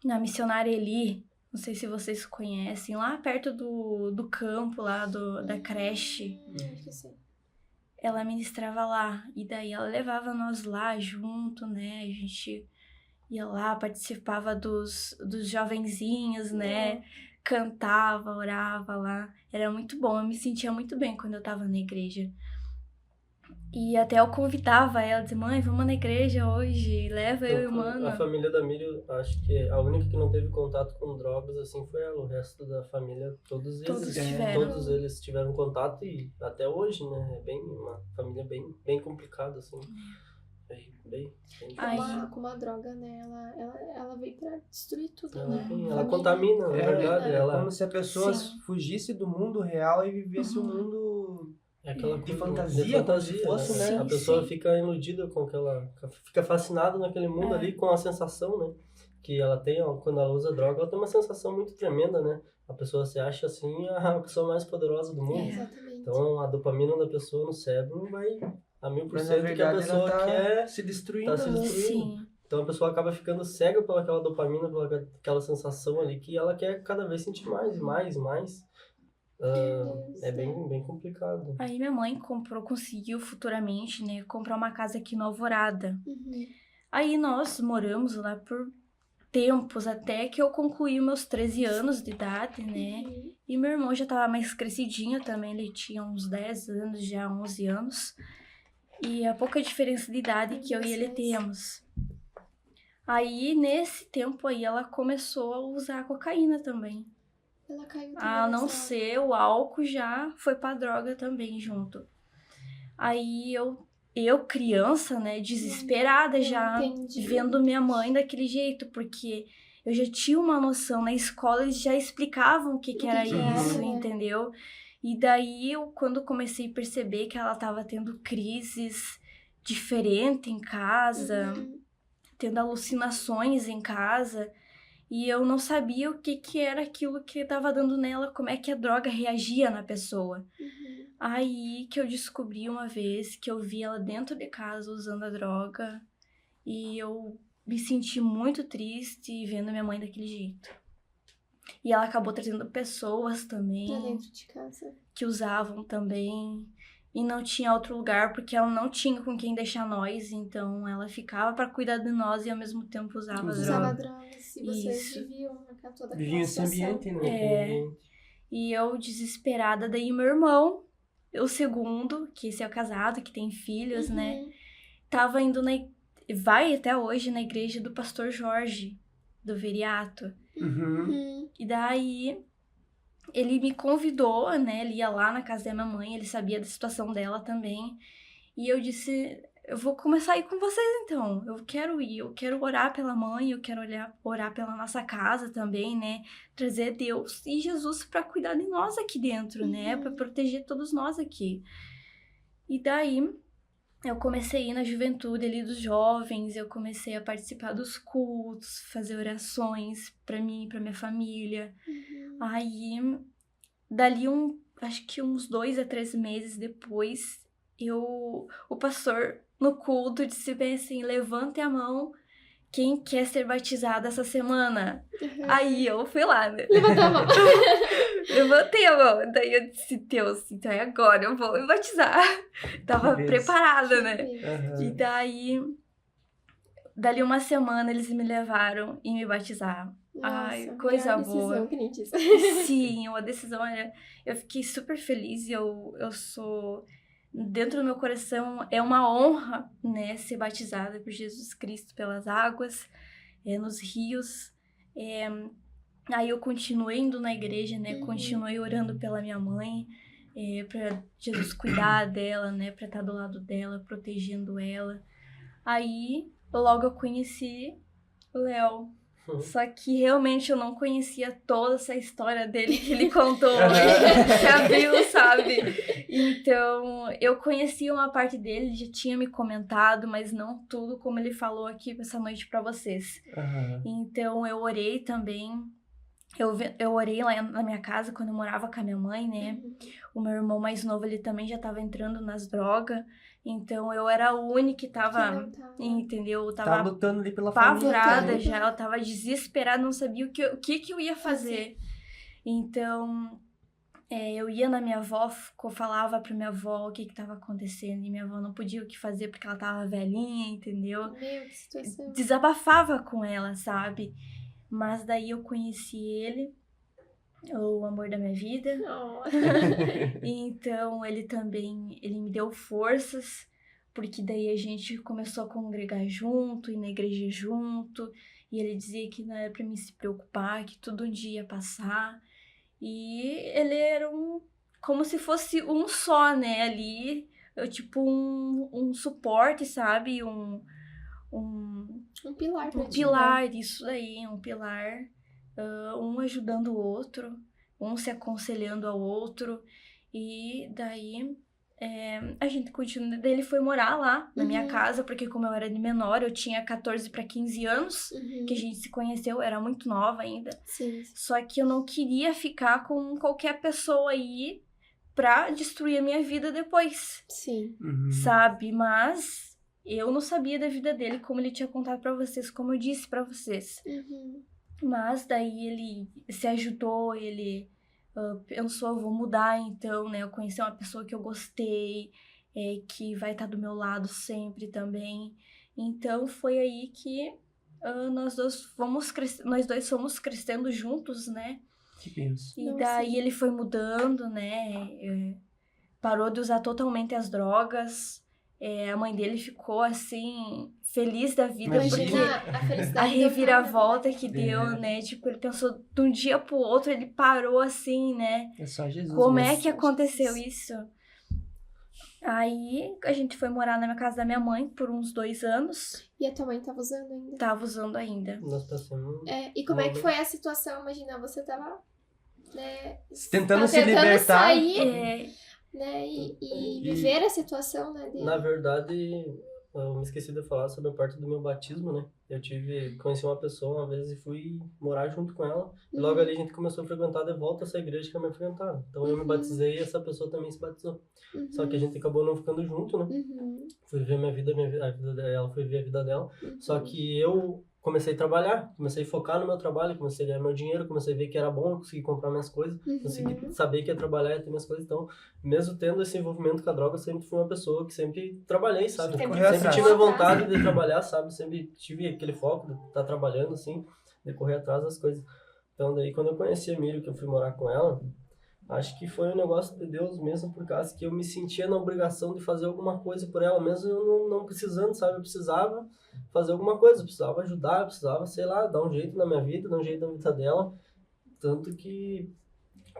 na Missionária Eli. Não sei se vocês conhecem, lá perto do campo, lá da creche. Acho que sim. ela ministrava lá. E daí ela levava nós lá junto, né? A gente ia lá, participava dos jovenzinhos, né? Cantava, orava lá. Era muito bom, eu me sentia muito bem quando eu tava na igreja. E até eu convidava ela, dizia, mãe, vamos na igreja hoje, leva eu e o mano. A família da Miriam, acho que a única que não teve contato com drogas, assim, foi ela. O resto da família, todos eles tiveram contato e até hoje, né? É uma família bem complicada, assim. Bem Com uma droga, né? Ela veio pra destruir tudo, né? Ela contamina, na verdade. É como se a pessoa fugisse do mundo real e vivesse um mundo aquela de fantasia, como se fosse, né? A pessoa fica iludida com aquela... Fica fascinada naquele mundo ali com a sensação, né? Que ela tem, quando ela usa droga, ela tem uma sensação muito tremenda, né? A pessoa se acha, assim, a pessoa mais poderosa do mundo. Exatamente. Então, a dopamina da pessoa no cérebro vai a 1000%, Mas, na verdade, que a pessoa quer... se destruindo. Tá se destruindo. Sim. Então, a pessoa acaba ficando cega pelaquela dopamina, pelaquela sensação ali, que ela quer cada vez sentir mais e mais e mais. É bem complicado. Aí minha mãe conseguiu futuramente, né, comprar uma casa aqui no Alvorada. Aí nós moramos lá por tempos, até que eu concluí meus 13 anos de idade, né? E meu irmão já tava mais crescidinho também, ele tinha uns 10 anos, já 11 anos. E a pouca diferença de idade que eu e ele temos. Aí, nesse tempo aí, ela começou a usar cocaína também. Ela caiu também. A não ser o álcool, já foi pra droga também junto. Aí eu criança, né, desesperada já, vendo minha mãe daquele jeito, porque eu já tinha uma noção, na escola eles já explicavam o que era isso, entendeu? E daí, quando comecei a perceber que ela tava tendo crises diferentes em casa, tendo alucinações em casa, e eu não sabia o que era aquilo que tava dando nela, como é que a droga reagia na pessoa. Aí que eu descobri uma vez que eu vi ela dentro de casa usando a droga, e eu me senti muito triste vendo minha mãe daquele jeito. E ela acabou trazendo pessoas também pra dentro de casa, que usavam também. E não tinha outro lugar, porque ela não tinha com quem deixar nós. Então, ela ficava pra cuidar de nós e, ao mesmo tempo, usava drogas. E vocês viviam toda Viviam esse ambiente, né? E eu, desesperada. Daí, meu irmão, o segundo, que esse é o casado, que tem filhos, né? Tava indo vai até hoje na igreja do pastor Jorge, do Veriato. E daí, ele me convidou, né? Ele ia lá na casa da minha mãe, ele sabia da situação dela também. E eu disse, eu vou começar a ir com vocês então. Eu quero ir, eu quero orar pela mãe, eu quero orar pela nossa casa também, né? Trazer Deus e Jesus pra cuidar de nós aqui dentro, né? Pra proteger todos nós aqui. E daí, eu comecei a ir na juventude ali dos jovens, eu comecei a participar dos cultos, fazer orações pra mim, pra minha família. Aí, dali acho que uns 2 a 3 meses depois, o pastor no culto disse bem assim, levante a mão quem quer ser batizado essa semana. Aí eu fui lá, né? Levantou a mão. Levantei a mão. Daí eu disse, Deus, então é agora, eu vou me batizar. Tava preparada, né? E daí, dali uma semana, eles me levaram e me batizaram. Nossa, ai, coisa boa. Decisão, Sim, uma decisão, eu fiquei super feliz e eu sou, dentro do meu coração, é uma honra, né, ser batizada por Jesus Cristo pelas águas, nos rios. Aí eu continuei indo na igreja, né, continuei orando pela minha mãe, pra Jesus cuidar dela, né, pra estar do lado dela, protegendo ela. Aí, logo eu conheci o Léo. Só que realmente eu não conhecia toda essa história dele que ele contou, que abriu, sabe? Então, eu conhecia uma parte dele, já tinha me comentado, mas não tudo como ele falou aqui essa noite pra vocês. Então, eu orei também. Eu orei lá na minha casa quando eu morava com a minha mãe, né? O meu irmão mais novo, ele também já tava entrando nas drogas. Então, eu era a única que tava, entendeu? Eu tava lutando ali pela apavorada família. já, eu tava desesperada, não sabia o que eu ia fazer. Então, eu ia na minha avó, falava pra minha avó o que tava acontecendo, e minha avó não podia o que fazer porque ela tava velhinha, entendeu? Meu, que situação. Desabafava com ela, sabe? Mas daí eu conheci ele, o amor da minha vida. Não. Então ele me deu forças, porque daí a gente começou a congregar junto, ir na igreja junto, e ele dizia que não era pra mim se preocupar, que tudo um dia ia passar. E ele era como se fosse um só, né, ali, tipo um suporte, sabe? Um pilar pra um ti, pilar, isso daí, um pilar, um ajudando o outro, um se aconselhando ao outro, e daí a gente continua, daí ele foi morar lá na minha casa, porque como eu era de menor, eu tinha 14 para 15 anos, que a gente se conheceu, era muito nova ainda, Sim. só que eu não queria ficar com qualquer pessoa aí pra destruir a minha vida depois, Sim. sabe, mas... Eu não sabia da vida dele, como ele tinha contado pra vocês, como eu disse pra vocês. Mas daí ele se ajudou, ele pensou, eu vou mudar então, né? Eu conheci uma pessoa que eu gostei, que vai estar do meu lado sempre também. Então foi aí que nós dois fomos crescendo juntos, né? Que benção. E daí ele foi mudando, né? Parou de usar totalmente as drogas. A mãe dele ficou, assim, feliz da vida, Imagina. porque A felicidade a reviravolta do que deu, né? Tipo, ele pensou, de um dia pro outro, ele parou assim, né? É só Jesus Como mesmo. é que aconteceu isso? Aí, a gente foi morar na casa da minha mãe por uns 2 anos. E a tua mãe tava usando ainda? Tava usando ainda. Nós passamos... E como é que foi a situação? Imagina, você tava, né... Tentando se libertar. sair... né, e viver a situação, né, dele. Na verdade, eu me esqueci de falar sobre a parte do meu batismo, né? Eu conheci uma pessoa uma vez e fui morar junto com ela. E logo ali a gente começou a frequentar de volta essa igreja que eu me frequentava. Então eu me batizei e essa pessoa também se batizou. Só que a gente acabou não ficando junto, né? Fui viver a vida dela foi viver a vida dela. Só que eu comecei a trabalhar, comecei a focar no meu trabalho, comecei a ganhar meu dinheiro, comecei a ver que era bom, eu consegui comprar minhas coisas, consegui saber que ia trabalhar e ter minhas coisas. Então, mesmo tendo esse envolvimento com a droga, eu sempre fui uma pessoa que sempre trabalhei, sabe? Sempre tive a vontade de trabalhar, sabe? Sempre tive aquele foco de estar trabalhando, assim, de correr atrás das coisas. Então, daí, quando eu conheci a Miriam, que eu fui morar com ela, acho que foi um negócio de Deus mesmo, por causa que eu me sentia na obrigação de fazer alguma coisa por ela, mesmo eu não precisando, sabe? Eu precisava fazer alguma coisa, eu precisava ajudar, eu precisava, sei lá, dar um jeito na minha vida, dar um jeito na vida dela. Tanto que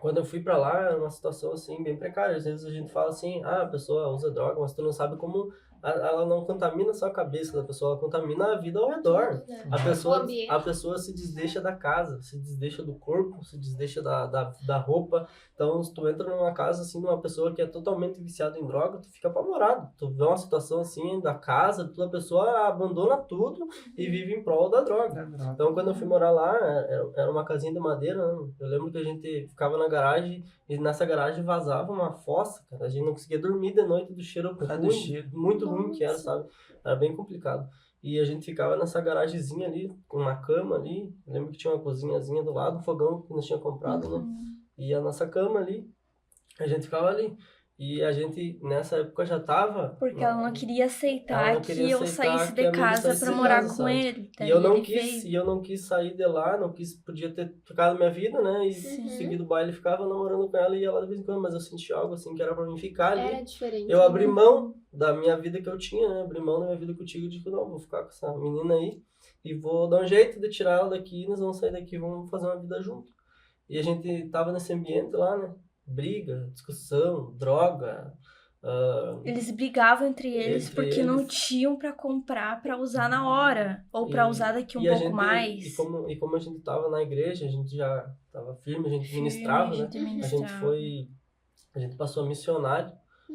quando eu fui pra lá, era uma situação, assim, bem precária. Às vezes a gente fala assim, a pessoa usa droga, mas tu não sabe como... Ela não contamina só a cabeça da pessoa, ela contamina a vida ao redor. A pessoa se desdeixa da casa, se desdeixa do corpo, se desdeixa da roupa. Então, se tu entra numa casa, assim, de uma pessoa que é totalmente viciada em droga, tu fica apavorado. Tu vê uma situação, assim, da casa, a pessoa abandona tudo e vive em prol da droga. Então, quando eu fui morar lá, era uma casinha de madeira, né? Eu lembro que a gente ficava na garagem e nessa garagem vazava uma fossa, cara. A gente não conseguia dormir de noite do cheiro ruim, muito ruim que era, sabe? Era bem complicado. E a gente ficava nessa garagemzinha ali, com uma cama ali. Eu lembro que tinha uma cozinhazinha do lado, um fogão que nós tinha comprado, né? E a nossa cama ali, a gente ficava ali. E a gente, nessa época, já tava... Porque ela não queria aceitar que eu saísse de casa pra morar com ele. E eu não quis sair de lá, podia ter ficado minha vida, né? E seguido o baile, ficava namorando com ela e ela de vez em quando, mas eu senti algo assim que era pra mim ficar ali. Era diferente. Eu abri mão da minha vida que eu tinha, né? Abri mão da minha vida contigo e digo, não, vou ficar com essa menina aí e vou dar um jeito de tirar ela daqui, nós vamos sair daqui, vamos fazer uma vida junto. E a gente tava nesse ambiente lá, né? Briga, discussão, droga. Eles brigavam entre eles porque não tinham pra comprar pra usar na hora. Ou pra usar daqui um pouco mais. E como a gente tava na igreja, a gente já tava firme, a gente ministrava, né? A gente passou a missionário.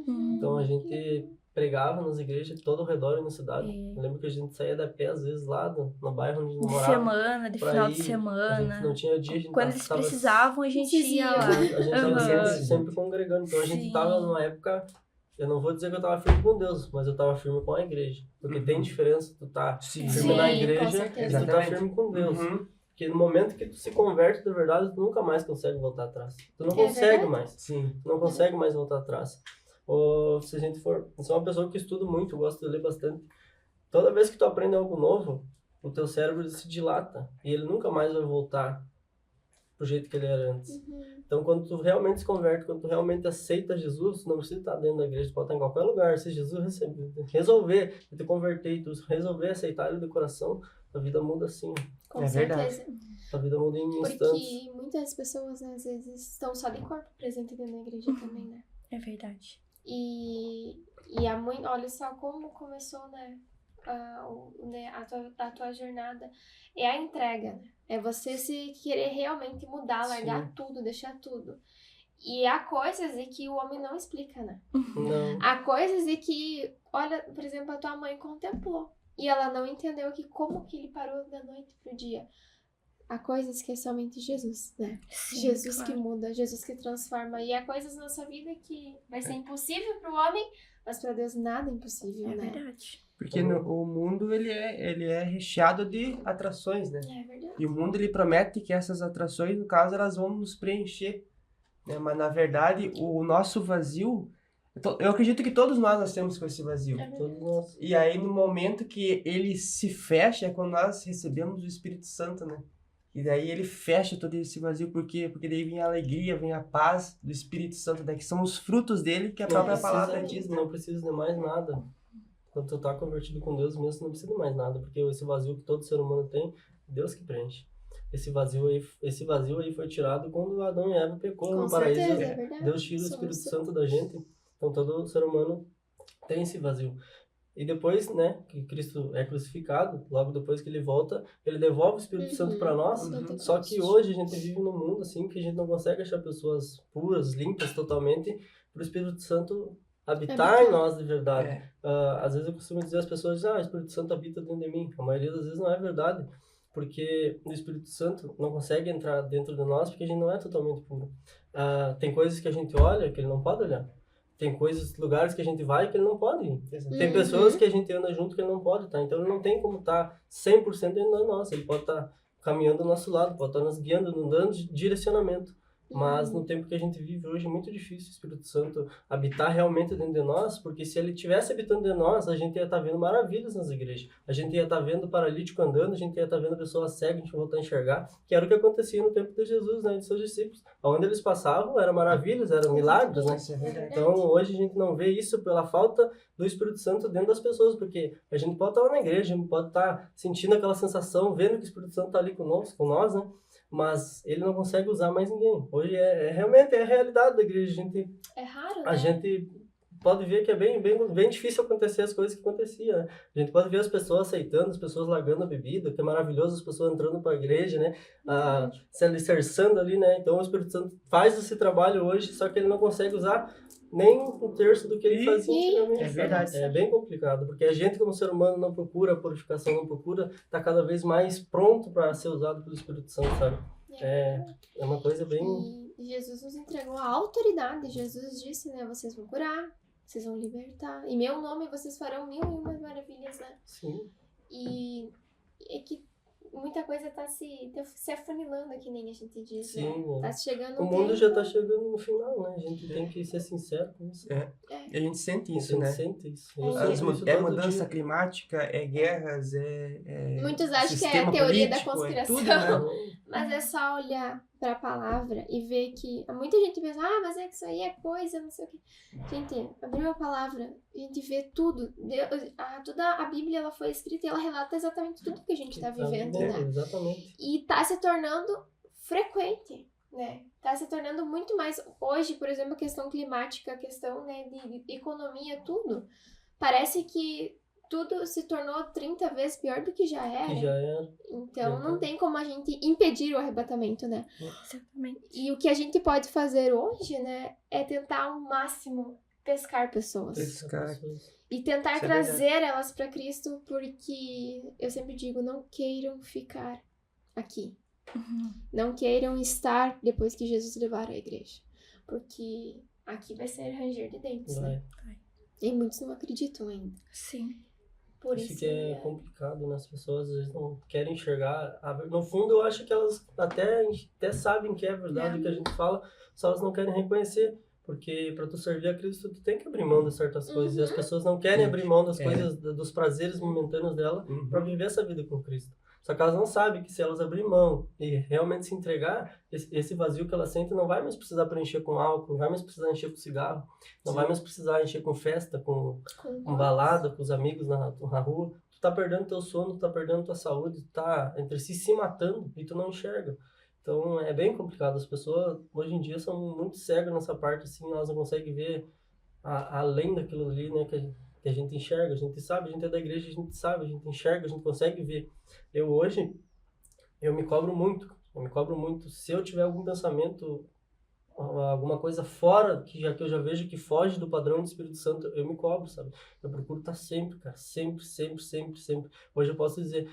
Então a gente pregava nas igrejas todo ao redor na cidade. Eu lembro que a gente saía da pé, às vezes, lá no bairro onde morava. De final de semana. A gente não tinha dia, a gente quando eles precisavam, a gente ia lá. A gente tava sempre congregando. Então a gente tava numa época... Eu não vou dizer que eu tava firme com Deus, mas eu tava firme com a igreja. Porque tem diferença tu tá firme na igreja e tu tá firme com Deus. Porque no momento que tu se converte de verdade, tu nunca mais consegue voltar atrás. Tu não É consegue verdade. mais. Sim. Tu não consegue mais voltar atrás. Ou se a gente for... Eu sou uma pessoa que estuda muito, gosto de ler bastante. Toda vez que tu aprende algo novo, o teu cérebro se dilata. E ele nunca mais vai voltar pro jeito que ele era antes. Então, quando tu realmente se converte, quando tu realmente aceita Jesus, tu não precisa estar dentro da igreja, tu pode estar em qualquer lugar. Se Jesus resolver te converter e tu resolver aceitar ele de coração, a vida muda assim. Com É verdade. certeza. A vida muda em instantes. Porque muitas pessoas, né, às vezes, estão só de corpo presente dentro da igreja também, né? É verdade. E a mãe, olha só como começou, né, a tua jornada. É a entrega, né? É você se querer realmente mudar, largar tudo, deixar tudo. E há coisas de que o homem não explica, né? Não. Há coisas de que, olha, por exemplo, a tua mãe contemplou. E ela não entendeu que como que ele parou da noite pro dia. Há coisas que é somente Jesus, né? Sim, Jesus claro. que muda, Jesus que transforma. E há coisas na nossa vida que vai ser impossível pro homem, mas para Deus nada é impossível, É né? verdade. Porque o mundo, ele é recheado de atrações, né? É verdade. E o mundo, ele promete que essas atrações, no caso, elas vão nos preencher, né? Mas, na verdade, o nosso vazio... Eu acredito que todos nós nascemos com esse vazio. É verdade. Todos nós. E aí, no momento que ele se fecha, é quando nós recebemos o Espírito Santo, né? E daí ele fecha todo esse vazio, por quê? Porque daí vem a alegria, vem a paz do Espírito Santo, né? Que são os frutos dele que a própria palavra diz, né? Não precisa de mais nada. Quando tu tá convertido com Deus mesmo, tu não precisa de mais nada, porque esse vazio que todo ser humano tem, Deus que preenche. Esse vazio aí foi tirado quando Adão e Eva pecou Com no paraíso. certeza, é verdade. Deus tira o Espírito Santo da gente. Então todo ser humano tem esse vazio. E depois, né, que Cristo é crucificado, logo depois que ele volta, ele devolve o Espírito Santo para nós. Só que hoje a gente vive num mundo assim que a gente não consegue achar pessoas puras, limpas totalmente, para o Espírito Santo habitar em nós de verdade. É. Às vezes eu costumo dizer às pessoas, o Espírito Santo habita dentro de mim. A maioria das vezes não é verdade, porque o Espírito Santo não consegue entrar dentro de nós porque a gente não é totalmente puro. Tem coisas que a gente olha que ele não pode olhar. Tem lugares que a gente vai que ele não pode ir. Tem pessoas que a gente anda junto que ele não pode estar. Então ele não tem como estar 100% dentro de nós. Ele pode estar caminhando do nosso lado, pode estar nos guiando, nos dando direcionamento. Mas no tempo que a gente vive hoje é muito difícil o Espírito Santo habitar realmente dentro de nós, porque se ele estivesse habitando de nós, a gente ia estar vendo maravilhas nas igrejas. A gente ia estar vendo paralítico andando, a gente ia estar vendo pessoas cegas, a gente ia voltar a enxergar, que era o que acontecia no tempo de Jesus, né, de seus discípulos. Onde eles passavam, eram maravilhas, eram milagres, né? Isso é verdade. Então, hoje a gente não vê isso pela falta do Espírito Santo dentro das pessoas, porque a gente pode estar lá na igreja, a gente pode estar sentindo aquela sensação, vendo que o Espírito Santo está ali conosco, com nós, né? Mas ele não consegue usar mais ninguém. Hoje realmente a realidade da igreja. É raro, né? A gente pode ver que é bem difícil acontecer as coisas que aconteciam, né? A gente pode ver as pessoas aceitando, as pessoas largando a bebida, que é maravilhoso, as pessoas entrando para a igreja, né? Se alicerçando ali, né? Então o Espírito Santo faz esse trabalho hoje, só que ele não consegue usar nem um terço do que ele fazia antigamente. É verdade. É bem complicado, porque a gente como ser humano não procura a purificação, não procura estar cada vez mais pronto para ser usado pelo Espírito Santo, sabe? É uma coisa bem... E Jesus nos entregou a autoridade. Jesus disse, né, vocês vão curar, vocês vão libertar. Em meu nome vocês farão 1001 maravilhas, né? Sim. E é que muita coisa tá se afunilando, que nem a gente diz, Sim, né? Tá chegando o mundo já tá chegando no final, né? A gente tem que ser sincero com isso. E a gente sente isso, A gente né? sente isso. É mudança climática, é guerras, Muitos acham que é sistema a teoria da político, conspiração. tudo, né? Mas é só olhar pra palavra e ver que muita gente pensa, mas é que isso aí é coisa, não sei o quê. Gente, abriu a palavra, a gente vê tudo. Toda a Bíblia ela foi escrita e ela relata exatamente tudo que a gente tá vivendo, né? Exatamente. E tá se tornando frequente, né? Tá se tornando muito mais. Hoje, por exemplo, a questão climática, a questão, né, de economia, tudo. Parece que tudo se tornou 30 vezes pior do que já era. Então, não tem como a gente impedir o arrebatamento, né? Exatamente. E o que a gente pode fazer hoje, né, é tentar ao máximo pescar pessoas. E tentar Isso é trazer elas para Cristo, porque eu sempre digo, não queiram ficar aqui. Não queiram estar depois que Jesus levar a igreja. Porque aqui vai ser ranger de dentes, né? E muitos não acreditam ainda. Sim. Por Isso isso que é complicado, né? As pessoas às vezes não querem enxergar. No fundo, eu acho que elas até sabem que é verdade o que a gente fala, só elas não querem reconhecer. Porque para tu servir a Cristo, tu tem que abrir mão de certas coisas. E as pessoas não querem abrir mão das coisas, dos prazeres momentâneos dela, para viver essa vida com Cristo. Só que elas não sabem que se elas abrir mão e realmente se entregar, esse vazio que elas sentem não vai mais precisar preencher com álcool, não vai mais precisar encher com cigarro, não vai mais precisar encher com festa, com balada, com os amigos na rua. Tu tá perdendo teu sono, tu tá perdendo tua saúde, tu tá entre si se matando e tu não enxerga. Então é bem complicado. As pessoas hoje em dia são muito cegas nessa parte, assim, elas não conseguem ver além daquilo ali, né, que a gente enxerga. A gente sabe, a gente é da igreja, a gente sabe, a gente enxerga, a gente consegue ver. Eu me cobro muito. Se eu tiver algum pensamento, alguma coisa fora, que eu já vejo que foge do padrão do Espírito Santo, eu me cobro, sabe? Eu procuro estar sempre, cara, sempre. Hoje eu posso dizer,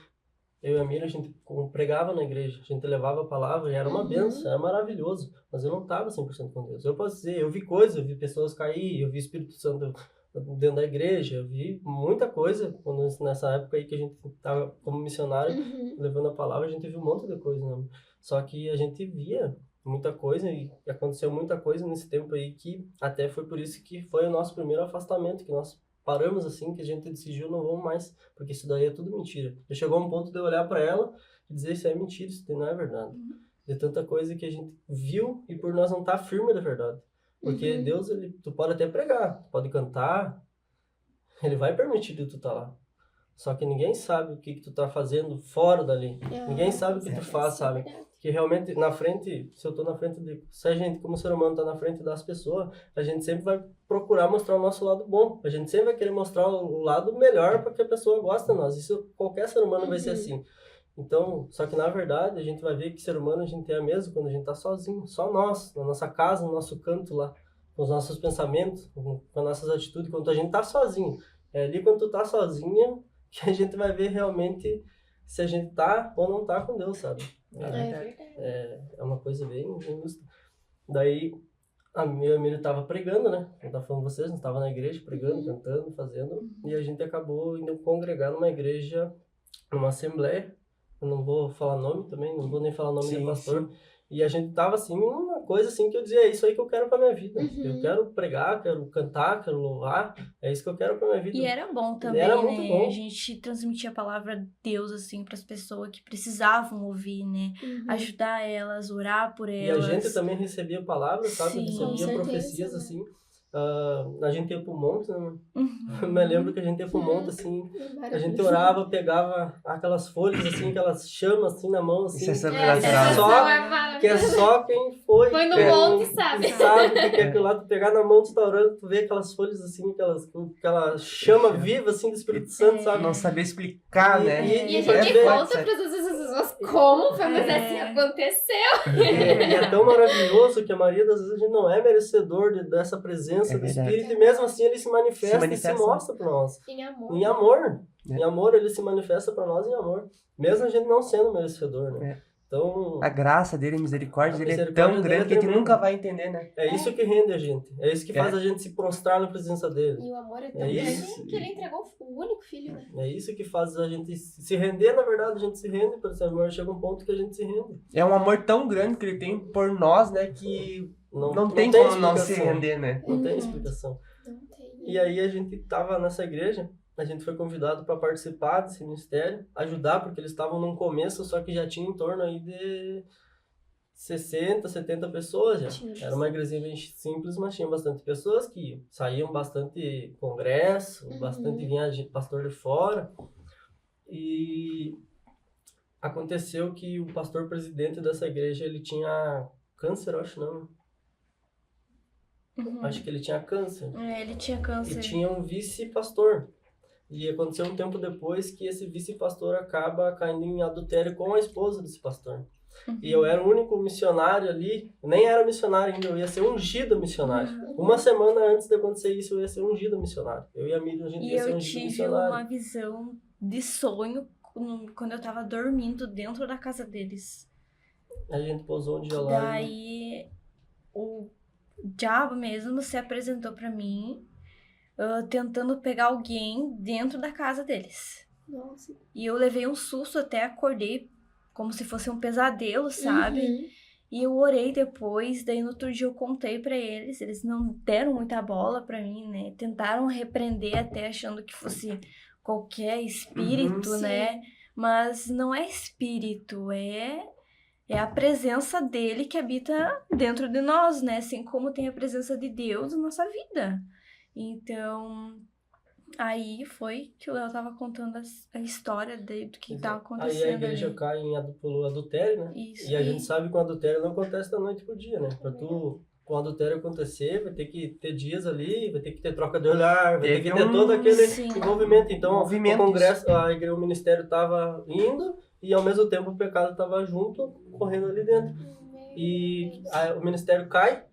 eu e a Miriam, a gente pregava na igreja, a gente levava a palavra e era uma bênção, era maravilhoso, mas eu não estava 100% com Deus. Eu posso dizer, eu vi coisas, eu vi pessoas cair, eu vi Espírito Santo dentro da igreja, eu vi muita coisa, nessa época aí que a gente estava como missionário, levando a palavra, a gente viu um monte de coisa, né? Só que a gente via muita coisa e aconteceu muita coisa nesse tempo aí que até foi por isso que foi o nosso primeiro afastamento, que nós paramos assim, que a gente decidiu não vamos mais, porque isso daí é tudo mentira. Já chegou um ponto de eu olhar para ela e dizer isso é mentira, isso não é verdade. De tanta coisa que a gente viu e por nós não estar firme da verdade. Porque Deus, tu pode até pregar, tu pode cantar, Ele vai permitir que tu tá lá. Só que ninguém sabe o que tu tá fazendo fora dali. Ninguém sabe o que tu faz, sabe? Que realmente, na frente, se eu tô na frente se a gente, como ser humano, tá na frente das pessoas, a gente sempre vai procurar mostrar o nosso lado bom. A gente sempre vai querer mostrar o lado melhor para que a pessoa goste de nós. Isso, qualquer ser humano vai ser assim. Então, só que na verdade, a gente vai ver que ser humano a gente é mesmo quando a gente tá sozinho. Só nós, na nossa casa, no nosso canto lá, com os nossos pensamentos, com as nossas atitudes, quando a gente tá sozinho. É ali quando tu tá sozinha que a gente vai ver realmente se a gente tá ou não tá com Deus, sabe? É uma coisa bem justa. Daí, a minha amiga estava pregando, né? Eu estava falando com vocês, nós estava na igreja pregando, cantando, fazendo. E a gente acabou indo congregar numa igreja, numa assembleia. Eu não vou falar nome também, não vou nem falar nome do pastor. Sim. E a gente tava assim, uma coisa assim que eu dizia, é isso aí que eu quero pra minha vida. Eu quero pregar, quero cantar, quero louvar, é isso que eu quero pra minha vida. E era bom também, era né? muito bom. A gente transmitia a palavra de Deus, assim, pras pessoas que precisavam ouvir, né? Ajudar elas, orar por elas. E a gente também recebia palavras, sabe? Sim, recebia profecias, assim. A gente ia pro monte, né? Eu me lembro que a gente ia pro monte, assim, a gente orava, pegava aquelas folhas, assim, aquelas chamas, assim, na mão, assim. Isso é sobrenatural. Que é só quem foi no monte, sabe? Sabe o que é aquilo lá, tu pegar na mão, tu tá orando, tu vê aquelas folhas, assim, aquela chama viva, assim, do Espírito Santo, sabe? Não saber explicar, né? E a gente conta pras outras pessoas como foi, mas assim, aconteceu. E é tão maravilhoso que a maioria das vezes a gente não é merecedor dessa presença do Espírito, e mesmo assim ele se manifesta e se mostra para nós. Em amor. Em amor. Em amor, ele se manifesta para nós em amor. Mesmo a gente não sendo merecedor, né? Então, a graça dele, a misericórdia dele é tão grande que a gente nunca vai entender, né? É isso que rende a gente. É isso que faz a gente se prostrar na presença dele. E o amor é tão grande que ele entregou o único filho, né? É isso que faz a gente se render, na verdade, a gente se rende por esse amor. Chega um ponto que a gente se rende. É um amor tão grande que ele tem por nós, né? Que não tem como não se render, né? Não tem explicação. Não tem. E aí a gente tava nessa igreja, a gente foi convidado para participar desse ministério, ajudar, porque eles estavam num começo, só que já tinha em torno aí de 60, 70 pessoas já. Era uma igrejinha bem simples, mas tinha bastante pessoas que saíam bastante congresso, bastante vinha pastor de fora. E aconteceu que o pastor presidente dessa igreja, ele tinha câncer, eu acho, não. Acho que ele tinha câncer. Ele tinha câncer. E tinha um vice-pastor. E aconteceu um tempo depois que esse vice-pastor acaba caindo em adultério com a esposa desse pastor. E eu era o único missionário ali, nem era missionário ainda, eu ia ser ungido missionário. Uma semana antes de acontecer isso, eu ia ser ungido missionário. Eu e a Miriam, a gente ia ser ungido missionário. E eu tive uma visão de sonho quando eu tava dormindo dentro da casa deles. A gente pousou um dia lá. Daí o diabo mesmo se apresentou pra mim. tentando pegar alguém dentro da casa deles. Nossa. E eu levei um susto, até acordei como se fosse um pesadelo, sabe? Uhum. E eu orei depois, daí no outro dia eu contei pra eles não deram muita bola pra mim, né? Tentaram repreender até achando que fosse qualquer espírito, Sim. né? Mas não é espírito, é a presença dele que habita dentro de nós, né? Assim como tem a presença de Deus na nossa vida. Então, aí foi que o Léo tava contando a história do que tava Aí a acontecendo igreja ali. cai pelo adultério, né? Isso. E a gente sabe que o adultério não acontece da noite pro dia, né? Pra tu, com o adultério acontecer, vai ter que ter dias ali, vai ter que ter troca de olhar, vai ter que ter todo aquele Sim. envolvimento. Então, Envolvimento, o congresso, o ministério tava indo e ao mesmo tempo o pecado tava junto, correndo ali dentro. E o ministério cai,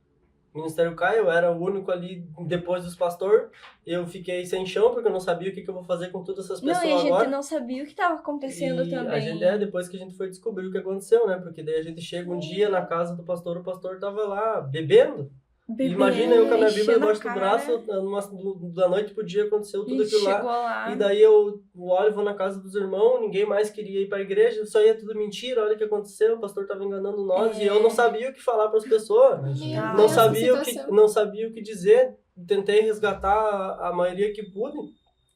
eu era o único ali depois dos pastores, eu fiquei sem chão porque eu não sabia o que eu vou fazer com todas essas pessoas Não, e a gente agora. não sabia o que tava acontecendo E também. a gente, depois que a gente foi descobrir o que aconteceu, né? Porque daí a gente chega um dia na casa do pastor, o pastor tava lá bebendo. E imagina eu com a minha Bíblia enchendo a debaixo do braço, da noite pro dia aconteceu tudo e aquilo lá. chegou lá. E daí eu olho, vou na casa dos irmãos, ninguém mais queria ir pra igreja, isso aí é tudo mentira, olha o que aconteceu, o pastor tava enganando nós, e eu não sabia o que falar pras pessoas, Meu não Deus, sabia que o que, situação. não sabia o que dizer, tentei resgatar a maioria que pude.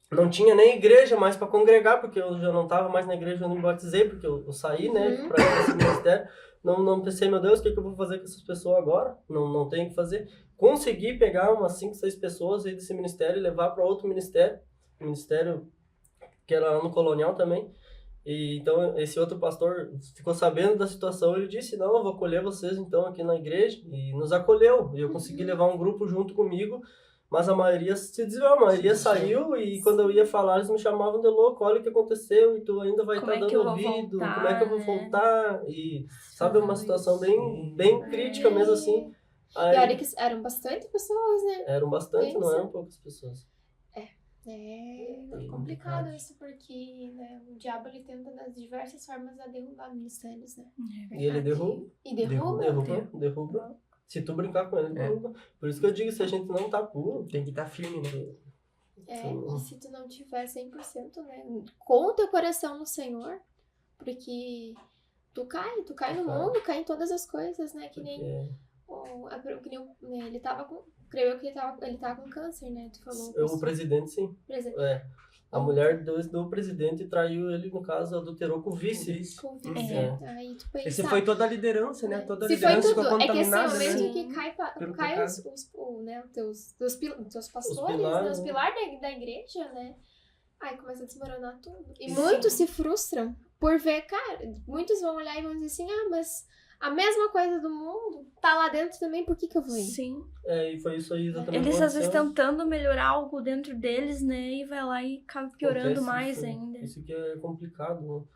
Não tinha nem igreja mais para congregar, porque eu já não estava mais na igreja, eu não me batizei, porque eu saí, né, para esse ministério. Não pensei, meu Deus, o que eu vou fazer com essas pessoas agora? Não tenho o que fazer. Consegui pegar umas 5, 6 pessoas aí desse ministério e levar para outro ministério que era lá no Colonial também. E então esse outro pastor ficou sabendo da situação, ele disse, não, eu vou acolher vocês então aqui na igreja, e nos acolheu. E eu consegui levar um grupo junto comigo, mas a maioria se desviou, a maioria saiu, e quando eu ia falar, eles me chamavam de louco, olha o que aconteceu, e tu ainda vai estar dando ouvido, como é que eu vou voltar? E sabe, uma situação bem crítica mesmo assim. Aí, E olha que eram bastante pessoas, né? eram bastante, não Pensa. eram poucas pessoas. É complicado isso, porque né, o diabo ele tenta das diversas formas a derrubar ministérios, né? E ele derruba. E derruba? Derruba. Se tu brincar com ele, derruba. Por isso que eu digo, se a gente não tá puro, Tem que estar firme, né? E se tu não tiver 100%, né? Com o teu coração no Senhor, porque tu cai no mundo, cai em todas as coisas, né? Que nem né, ele tava com... Creio eu que ele tava com câncer, né? Tu falou. o presidente, sim. Presidente. A mulher do presidente traiu ele, no caso, adulterou com o vice. Aí tu pensa, Esse foi toda a liderança, né? Toda a se foi liderança ficou tudo, é que esse contaminada, momento né? que cai os teus pastores, pilares, né? Os né? pilares da igreja, né? Aí começa a desmoronar tudo. E Sim. muitos se frustram por ver, cara, muitos vão olhar e vão dizer assim, mas a mesma coisa do mundo tá lá dentro também, por que eu vou ir? Sim. E foi isso aí exatamente. Eles às vezes aconteceu. tentando melhorar algo dentro deles, né? E vai lá e acaba piorando Acontece mais isso, ainda. Isso que é complicado,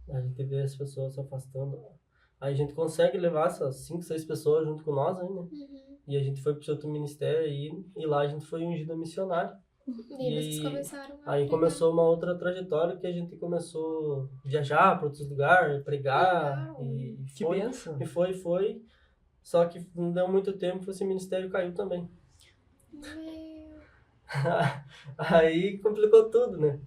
né? A gente vê as pessoas se afastando. Aí a gente consegue levar essas 5, 6 pessoas junto com nós ainda. Uhum. E a gente foi pro outro ministério e lá a gente foi ungido missionário. E vocês começaram a Aí pregar. começou uma outra trajetória que a gente começou a viajar para outros lugares, pregar. Legal. E Que foi, bênção. e foi. Só que não deu muito tempo, esse ministério caiu também. Meu... Aí complicou tudo, né?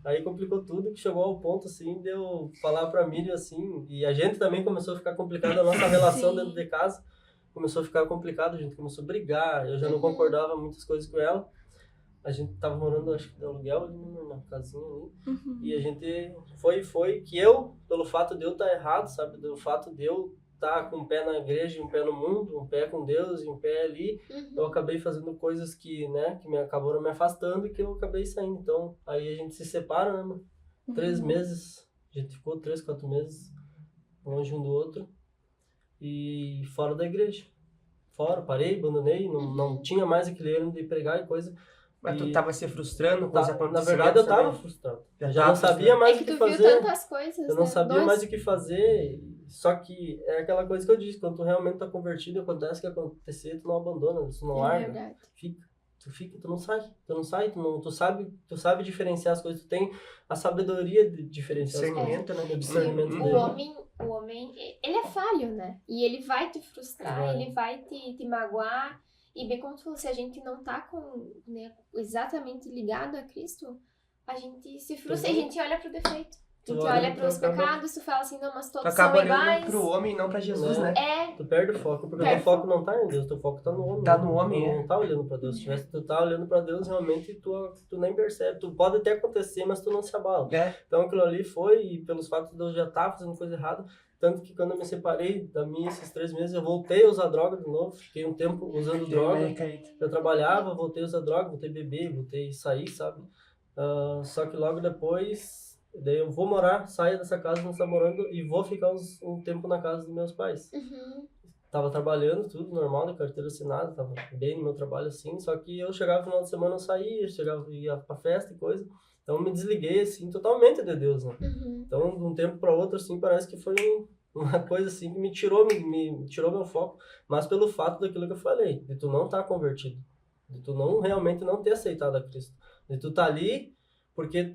Que chegou ao ponto, assim, de eu falar pra Miriam, assim, e a gente também começou a ficar complicado, a nossa relação Sim. dentro de casa começou a ficar complicada, a gente começou a brigar, eu já não concordava muitas coisas com ela. A gente tava morando, acho que de aluguel ali na casinha ali. Uhum. E a gente foi que eu, pelo fato de eu estar errado, sabe? Pelo fato de eu estar com um pé na igreja, um pé no mundo, um pé com Deus e um pé ali, eu acabei fazendo coisas que, né, que me acabaram me afastando e que eu acabei saindo. Então, aí a gente se separa, né, mano? 3 meses, a gente ficou 3, 4 meses longe um do outro e fora da igreja. Parei, abandonei, não tinha mais aquele ânimo de pregar e coisa. Mas tu tava se frustrando com os Na acontecimentos verdade, eu tava também? frustrado. Já Eu não sabia mais É o que que tu viu fazer. tantas coisas, Eu não né? sabia mais o que fazer. Só que é aquela coisa que eu disse, quando tu realmente tá convertido, acontece o que acontecer, tu não abandona, tu não larga. verdade. Tu não sai, tu sabe diferenciar as coisas, tu tem a sabedoria de diferenciar as coisas. Discernimento, né? O discernimento O dele. homem, ele é falho, né? E ele vai te frustrar, Vai. ele vai te magoar. E bem como tu falou, se a gente não tá com, né, exatamente ligado a Cristo, a gente se frustra e a gente olha pro defeito. A gente olha pros pecados, tu fala assim, não, mas Tu todos acaba são olhando iguais. pro homem e não pra Jesus, né? É, Tu perde o foco, porque o Perde teu foco não tá em Deus, teu foco tá no homem. Tá no homem, Tu não tá olhando pra Deus. Se tivesse, tu tá olhando pra Deus, realmente tu nem percebe. Tu pode até acontecer, mas tu não se abala. Então aquilo ali foi, e pelos fatos de eu já estar fazendo coisa errada, tanto que quando eu me separei da minha esses 3 meses, eu voltei a usar droga de novo, fiquei um tempo usando droga. Eu trabalhava, voltei a usar droga, voltei a beber, voltei a sair, sabe? Só que logo depois, daí eu vou morar, saio dessa casa onde está morando e vou ficar um tempo na casa dos meus pais. Tava trabalhando, tudo normal, de carteira assinada, tava bem no meu trabalho assim, só que eu chegava no final de semana, eu saía, ia pra festa e coisa. Então eu me desliguei, assim, totalmente de Deus, né? Então, de um tempo para outro, assim, parece que foi uma coisa, assim, que me tirou meu foco. Mas pelo fato daquilo que eu falei, de tu não estar convertido. De tu não realmente não ter aceitado a Cristo. De tu tá ali porque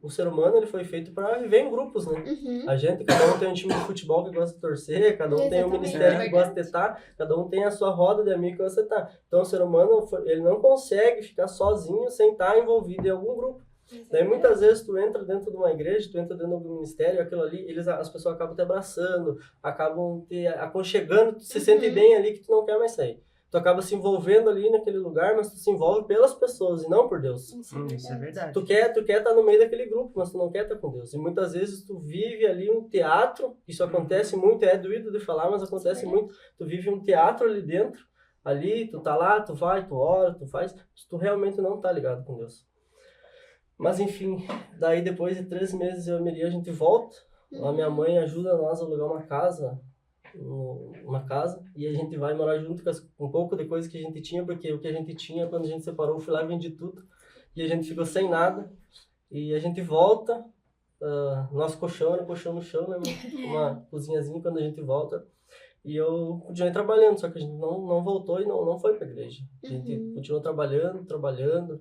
o ser humano, ele foi feito para viver em grupos, né? A gente, cada um tem um time de futebol que gosta de torcer, cada um tem um ministério que gosta de estar, cada um tem a sua roda de amigo que gosta de estar. Então, o ser humano, ele não consegue ficar sozinho sem estar envolvido em algum grupo. Daí muitas vezes tu entra dentro de uma igreja, tu entra dentro de algum ministério, aquilo ali, as pessoas acabam te abraçando, acabam te aconchegando, tu se sente bem ali que tu não quer mais sair. Tu acaba se envolvendo ali naquele lugar, mas tu se envolve pelas pessoas e não por Deus. Isso é verdade. Tu quer estar no meio daquele grupo, mas tu não quer estar com Deus. E muitas vezes tu vive ali um teatro, isso acontece muito, é doído de falar, mas acontece muito. Tu vive um teatro ali dentro, ali, tu tá lá, tu vai, tu ora, tu faz, tu realmente não tá ligado com Deus. Mas enfim, daí depois de 3 meses eu e a Miri, a gente volta, a minha mãe ajuda nós a alugar uma casa, e a gente vai morar junto com um pouco de coisa que a gente tinha, porque o que a gente tinha quando a gente separou, eu fui lá e vendi tudo, e a gente ficou sem nada, e a gente volta, nosso colchão era um colchão no chão, né, uma cozinhazinha quando a gente volta, e eu continuei trabalhando, só que a gente não voltou e não foi pra igreja, a gente continuou trabalhando,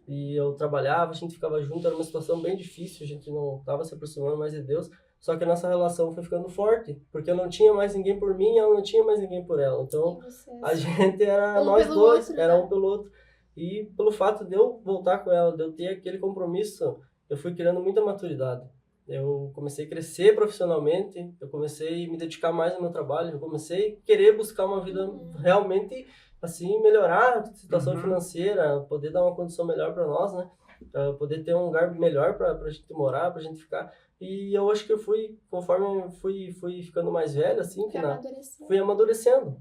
e eu trabalhava, a gente ficava junto, era uma situação bem difícil, a gente não estava se aproximando mais de Deus, só que a nossa relação foi ficando forte, porque eu não tinha mais ninguém por mim, ela não tinha mais ninguém por ela, então a gente era nós dois, era um pelo outro, e pelo fato de eu voltar com ela, de eu ter aquele compromisso, eu fui criando muita maturidade, eu comecei a crescer profissionalmente, eu comecei a me dedicar mais ao meu trabalho, eu comecei a querer buscar uma vida realmente assim, melhorar a situação financeira, poder dar uma condição melhor para nós, né? Poder ter um lugar melhor para a gente morar, para a gente ficar. E eu acho que eu conforme fui ficando mais velho, assim, fui amadurecendo.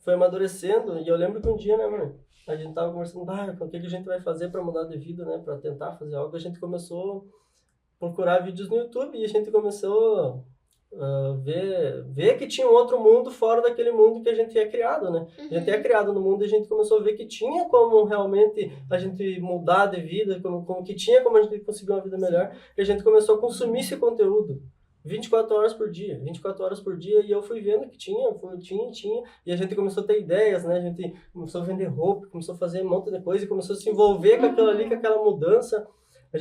Fui amadurecendo, e eu lembro que um dia, né, mãe? A gente tava conversando, o que a gente vai fazer para mudar de vida, né? Para tentar fazer algo. A gente começou a procurar vídeos no YouTube e a gente começou ver que tinha um outro mundo fora daquele mundo que a gente é criado, né? A gente é criado no mundo e a gente começou a ver que tinha como realmente a gente mudar de vida, como que tinha como a gente conseguir uma vida melhor, e a gente começou a consumir esse conteúdo 24 horas por dia, e eu fui vendo que tinha, e a gente começou a ter ideias, né? A gente começou a vender roupa, começou a fazer um monte de coisa, e começou a se envolver com aquilo ali, com aquela mudança. A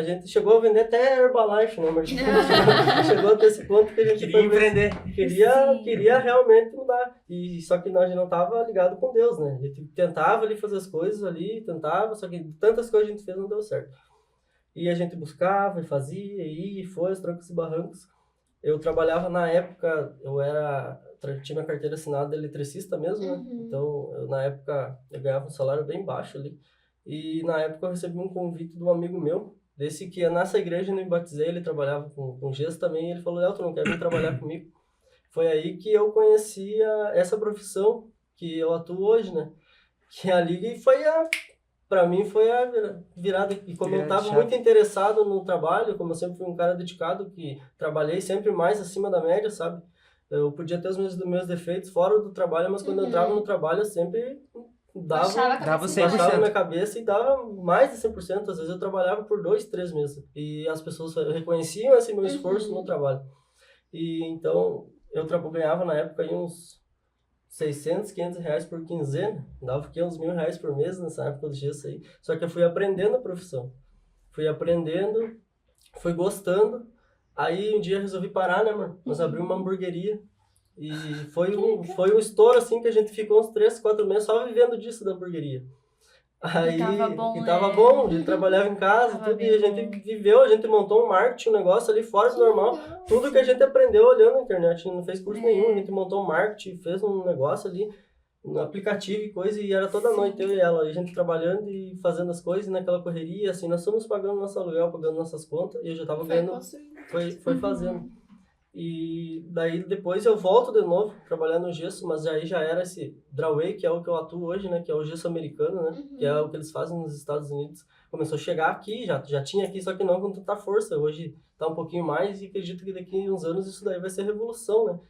gente chegou a vender até Herbalife, né? Mas chegou até esse ponto que a gente queria empreender. Queria realmente mudar. E só que nós não estava ligado com Deus, né? A gente tentava ali fazer as coisas ali, só que tantas coisas a gente fez não deu certo. E a gente buscava e fazia, e foi aos trancos e barrancos. Eu trabalhava na época, tinha minha carteira assinada de eletricista mesmo, né? Então, na época, eu ganhava um salário bem baixo ali. E na época eu recebi um convite de um amigo meu, desse que nessa igreja eu me batizei, ele trabalhava com gesso também, e ele falou, Léo, tu não quer vir trabalhar comigo? Foi aí que eu conheci essa profissão que eu atuo hoje, né? Que ali pra mim foi a virada. E como eu estava muito interessado no trabalho, como eu sempre fui um cara dedicado, que trabalhei sempre mais acima da média, sabe? Eu podia ter os meus defeitos fora do trabalho, mas quando eu entrava no trabalho eu sempre dava 100%. Baixava minha cabeça e dava mais de 100%. Às vezes eu trabalhava por 2, 3 meses. E as pessoas reconheciam esse meu esforço no trabalho. E então, eu ganhava na época aí uns 600, 500 reais por quinzena. Dava uns R$1.000 por mês nessa época do gesso aí. Só que eu fui aprendendo a profissão. Fui aprendendo, fui gostando. Aí um dia eu resolvi parar, né, mano? Nós abrimos uma hamburgueria. E foi um estouro, assim, que a gente ficou uns 3, 4 meses só vivendo disso da hamburgueria. Aí, tava bom, e tava né? bom, a gente trabalhava em casa, Tava tudo, bem e a gente bom. viveu, a gente montou um marketing, um negócio ali fora do normal. Tudo que a gente aprendeu olhando na internet, a gente não fez curso nenhum, a gente montou um marketing, fez um negócio ali, no aplicativo e coisa, e era toda noite eu e ela, a gente trabalhando e fazendo as coisas, e naquela correria, assim, nós fomos pagando nosso aluguel, pagando nossas contas, e eu já tava ganhando, foi fazendo. E daí depois eu volto de novo trabalhar no gesso, mas aí já era esse draway, que é o que eu atuo hoje, né, que é o gesso americano, né, que é o que eles fazem nos Estados Unidos. Começou a chegar aqui, já tinha aqui, só que não com tanta força. Hoje tá um pouquinho mais e acredito que daqui a uns anos isso daí vai ser revolução, né,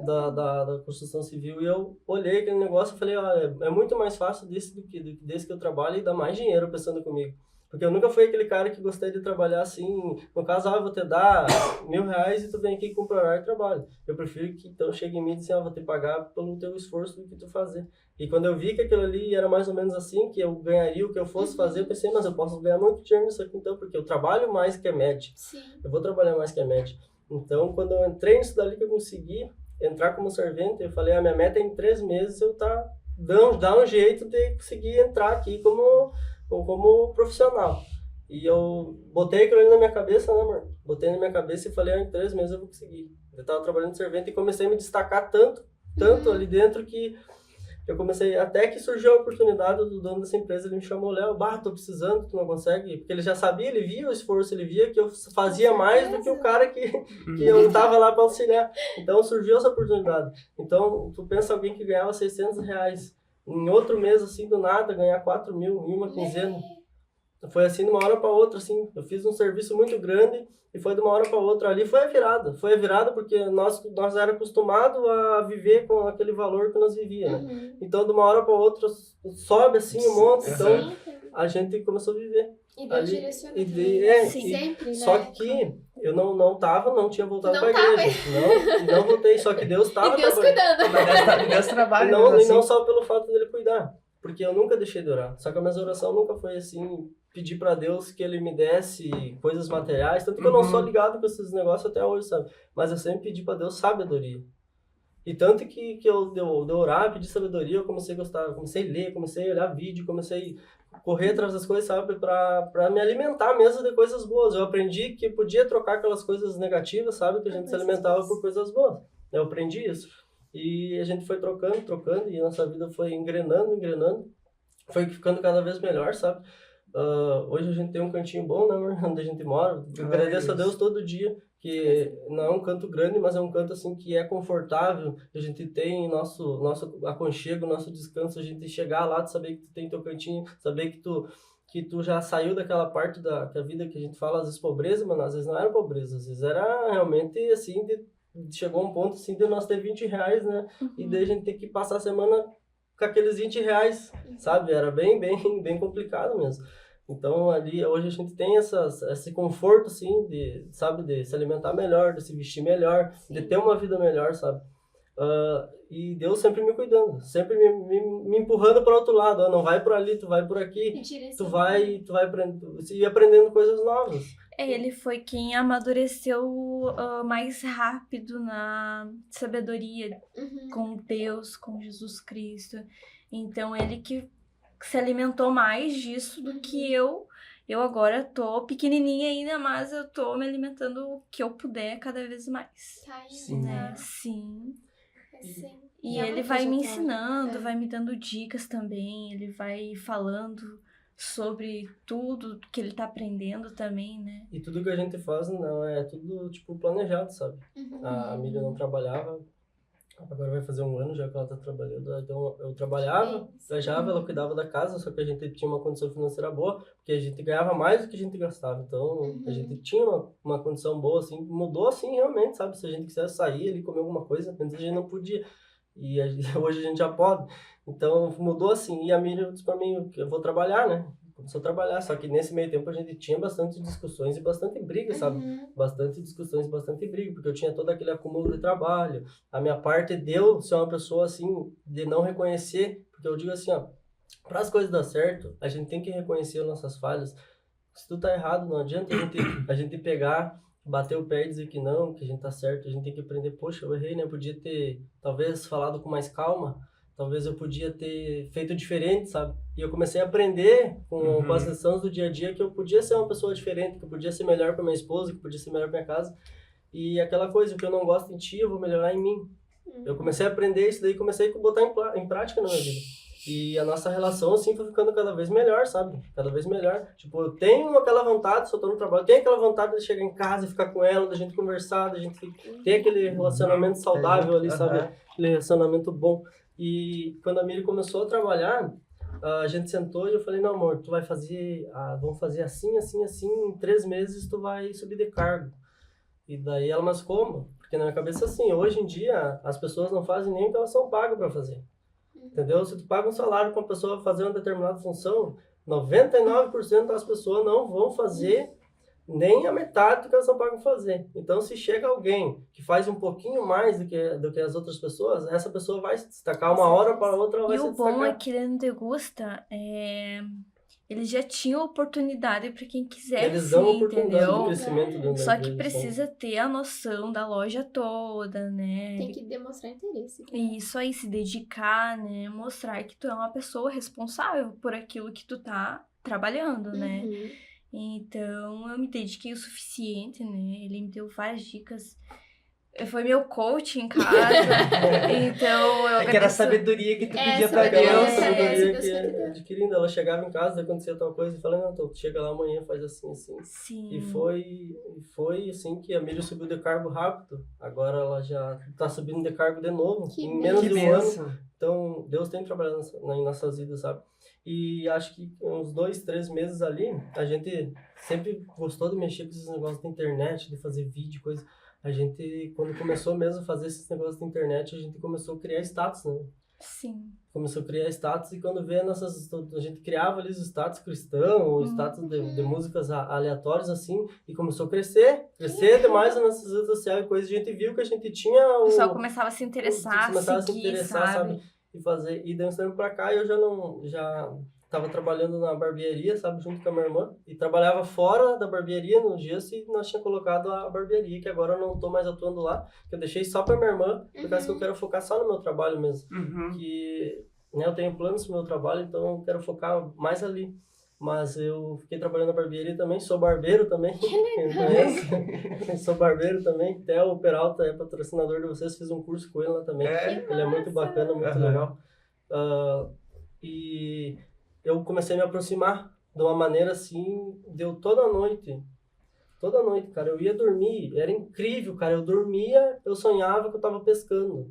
da construção civil. E eu olhei aquele negócio e falei, olha, é muito mais fácil desse do que desse que eu trabalho e dá mais dinheiro pensando comigo. Porque eu nunca fui aquele cara que gostaria de trabalhar assim, no caso, eu vou te dar R$1.000 e tu vem aqui e compra horário e trabalha. Eu prefiro que então chegue em mim e diz assim, vou te pagar pelo teu esforço do que tu fazer. E quando eu vi que aquilo ali era mais ou menos assim, que eu ganharia o que eu fosse fazer, eu pensei, mas eu posso ganhar muito dinheiro nisso aqui então, porque eu trabalho mais que a média. Eu vou trabalhar mais que a média. Então, quando eu entrei nisso dali que eu consegui entrar como servente, eu falei, minha meta é em 3 meses eu dar um jeito de conseguir entrar aqui como profissional. E eu botei aquilo ali na minha cabeça, né, amor? Botei na minha cabeça e falei, em 3 meses eu vou conseguir. Eu tava trabalhando de servente e comecei a me destacar tanto ali dentro que eu comecei, até que surgiu a oportunidade do dono dessa empresa, ele me chamou, Léo, tô precisando, tu não consegue? Porque ele já sabia, ele via o esforço, ele via que eu fazia mais do que o cara que eu tava lá para auxiliar. Então surgiu essa oportunidade. Então, tu pensa alguém que ganhava R$600, em outro mês, assim, do nada, ganhar 4 mil em uma quinzena. Foi assim, de uma hora para outra, assim, eu fiz um serviço muito grande e foi de uma hora para outra. Ali foi a virada porque nós era acostumado a viver com aquele valor que nós vivíamos, né? Então, de uma hora para outra, sobe assim um monte, então a gente começou a viver. E Deus direciona sempre, né? Só que eu não tinha voltado para a igreja. Não voltei, só que Deus estava cuidando. Deus trabalha. E não só pelo fato dele cuidar, porque eu nunca deixei de orar. Só que a minha oração nunca foi assim, pedir para Deus que ele me desse coisas materiais, tanto que eu não sou ligado com esses negócios até hoje, sabe? Mas eu sempre pedi para Deus sabedoria. E tanto que eu de orar, pedir sabedoria, eu comecei a gostar, comecei a ler, comecei a olhar vídeo, comecei a correr atrás das coisas, sabe? Para me alimentar mesmo de coisas boas. Eu aprendi que podia trocar aquelas coisas negativas, sabe? Que a gente se alimentava por coisas boas. Eu aprendi isso. E a gente foi trocando, e a nossa vida foi engrenando. Foi ficando cada vez melhor, sabe? Hoje a gente tem um cantinho bom, né, amor? Onde a gente mora. Eu agradeço a Deus todo dia, que não é um canto grande, mas é um canto assim que é confortável. A gente tem nosso aconchego, nosso descanso, a gente chegar lá, de saber que tu tem teu cantinho, saber que tu já saiu daquela parte da vida que a gente fala, às vezes pobreza, mas às vezes não era pobreza, às vezes era realmente assim, chegou um ponto assim de nós ter R$20, né? E daí a gente ter que passar a semana com aqueles R$20, sabe? Era bem complicado mesmo. Então, ali, hoje a gente tem esse conforto, assim, de se alimentar melhor, de se vestir melhor, de ter uma vida melhor, sabe? E Deus sempre me cuidando, sempre me empurrando para outro lado. Não vai por ali, tu vai por aqui, tu vai aprendendo coisas novas. Ele foi quem amadureceu mais rápido na sabedoria com Deus, com Jesus Cristo. Então, ele que se alimentou mais disso do que eu. Eu agora tô pequenininha ainda, mas eu tô me alimentando o que eu puder cada vez mais. Sim. Né? Sim. Sim. E ele vai me ensinando, vai me dando dicas também, ele vai falando sobre tudo que ele tá aprendendo também, né? E tudo que a gente faz não é tudo, tipo, planejado, sabe? A Miriam não trabalhava, agora vai fazer 1 ano já que ela tá trabalhando. Então eu trabalhava, viajava, ela cuidava da casa, só que a gente tinha uma condição financeira boa, porque a gente ganhava mais do que a gente gastava. Então a gente tinha uma condição boa, assim, mudou assim realmente, sabe? Se a gente quisesse sair ali, comer alguma coisa, antes a gente não podia. E hoje a gente já pode. Então mudou assim. E a Miriam disse pra mim que eu vou trabalhar, né? Começou a trabalhar, só que nesse meio tempo a gente tinha bastante discussões e bastante briga, sabe? Bastante discussões e bastante briga, porque eu tinha todo aquele acúmulo de trabalho. A minha parte deu ser uma pessoa assim, de não reconhecer, porque eu digo assim, ó, para as coisas dar certo, a gente tem que reconhecer as nossas falhas. Se tu tá errado, não adianta a gente pegar bater o pé e dizer que não, que a gente tá certo, a gente tem que aprender, poxa, eu errei, né? Eu podia ter, talvez, falado com mais calma, talvez eu podia ter feito diferente, sabe? E eu comecei a aprender com as lições do dia a dia que eu podia ser uma pessoa diferente, que eu podia ser melhor para minha esposa, que eu podia ser melhor para minha casa. E aquela coisa, o que eu não gosto em ti, eu vou melhorar em mim. Eu comecei a aprender isso daí e comecei a botar em prática na minha vida. E a nossa relação, assim, foi ficando cada vez melhor, sabe? Cada vez melhor. Tipo, eu tenho aquela vontade, se eu tô no trabalho, eu tenho aquela vontade de chegar em casa e ficar com ela, da gente conversar, da gente ter aquele relacionamento saudável ali, sabe? Aquele relacionamento bom. E quando a Miri começou a trabalhar, a gente sentou e eu falei, não, amor, tu vai fazer, vamos fazer assim, assim, assim, em 3 meses tu vai subir de cargo. E daí ela, mas como? Porque na minha cabeça, assim, hoje em dia, as pessoas não fazem nem o que elas são pagas para fazer. Entendeu? Se tu paga um salário para uma pessoa fazer uma determinada função, 99% das pessoas não vão fazer nem a metade do que elas são pagas para fazer. Então, se chega alguém que faz um pouquinho mais do que as outras pessoas, essa pessoa vai se destacar uma hora para outra, ela vai E se o destacar. bom é que ele não degusta, eles já tinham oportunidade para quem quisesse, Eles dão oportunidade de entendeu? crescimento dentro da Só que empresa, precisa ter a noção da loja toda, né? Tem que demonstrar interesse. E isso aí, se dedicar, né? Mostrar que tu é uma pessoa responsável por aquilo que tu tá trabalhando, né? Uhum. Então, eu me dediquei o suficiente, né? Ele me deu várias dicas. Foi meu coach em casa. Então, eu É que era a agradeço. sabedoria que tu pedia pra sabedoria. Aquela Deus. sabedoria Deus que vai te dar. adquirindo, ela chegava em casa, acontecia tal coisa, e falava, não, então, chega lá amanhã, faz assim, assim. Sim. E foi assim que a Miriam subiu de cargo rápido. Agora ela já tá subindo de cargo de novo, Que em menos Que de um ano. benção. Então, Deus tem trabalhado em nossas vidas, sabe? E acho que uns 2, 3 meses ali, a gente sempre gostou de mexer com esses negócios da internet, de fazer vídeo, coisa. A gente, quando começou mesmo a fazer esses negócios da internet, a gente começou a criar status, né? Sim. Começou a criar status e quando vê a gente criava ali os status cristão, os status de músicas aleatórias assim, e começou a crescer demais nas nossas redes sociais e coisas. A gente viu que a gente tinha O pessoal começava a se interessar, começava seguir, a se interessar, sabe? E fazer. E daí uns tempos pra cá eu já tava trabalhando na barbearia, sabe, junto com a minha irmã, e trabalhava fora da barbearia no dia se nós tinha colocado a barbearia, que agora eu não tô mais atuando lá, que eu deixei só pra minha irmã, por causa que eu quero focar só no meu trabalho mesmo. Que, né, eu tenho planos pro meu trabalho, então eu quero focar mais ali. Mas eu fiquei trabalhando na barbearia também, sou barbeiro também. Sou barbeiro também. Até o Peralta é patrocinador de vocês, fiz um curso com ele lá também. Ele é muito bacana, muito legal. E eu comecei a me aproximar de uma maneira assim, deu toda noite, cara, eu ia dormir, era incrível, cara, eu dormia, eu sonhava que eu tava pescando.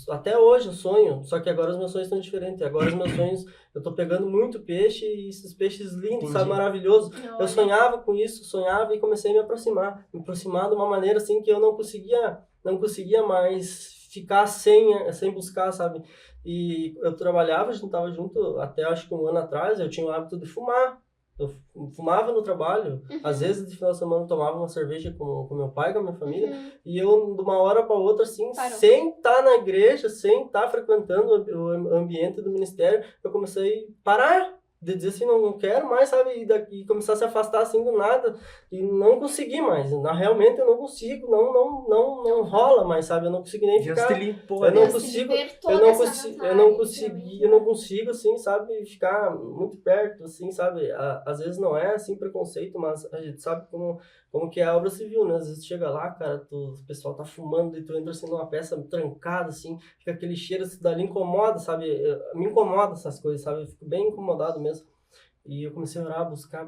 Até hoje eu sonho, só que agora os meus sonhos estão diferentes. Agora os meus sonhos, eu tô pegando muito peixe e esses peixes lindos, sabe, maravilhoso. Eu sonhava com isso, sonhava e comecei a me aproximar de uma maneira assim que eu não conseguia mais ficar sem buscar, sabe? E eu trabalhava, a gente tava junto até acho que um ano atrás, eu tinha o hábito de fumar. Eu fumava no trabalho, às vezes de final de semana eu tomava uma cerveja com meu pai, com a minha família, e eu de uma hora para outra assim, sem estar na igreja, sem estar frequentando o ambiente do ministério, eu comecei a parar de dizer assim, não quero mais, sabe, e começar a se afastar assim do nada, e não consegui mais, realmente eu não consigo, não rola mais, sabe, eu não consigo nem Deus ficar, te limpou, eu né? não consigo, assim, sabe, ficar muito perto, assim, sabe, às vezes não é, assim, preconceito, mas a gente sabe como que é a obra civil, né, às vezes chega lá, cara, o pessoal tá fumando e tu entra, assim, numa peça trancada, assim, fica aquele cheiro, assim, dali incomoda, sabe, me incomoda essas coisas, sabe, eu fico bem incomodado mesmo. E eu comecei a orar, buscar,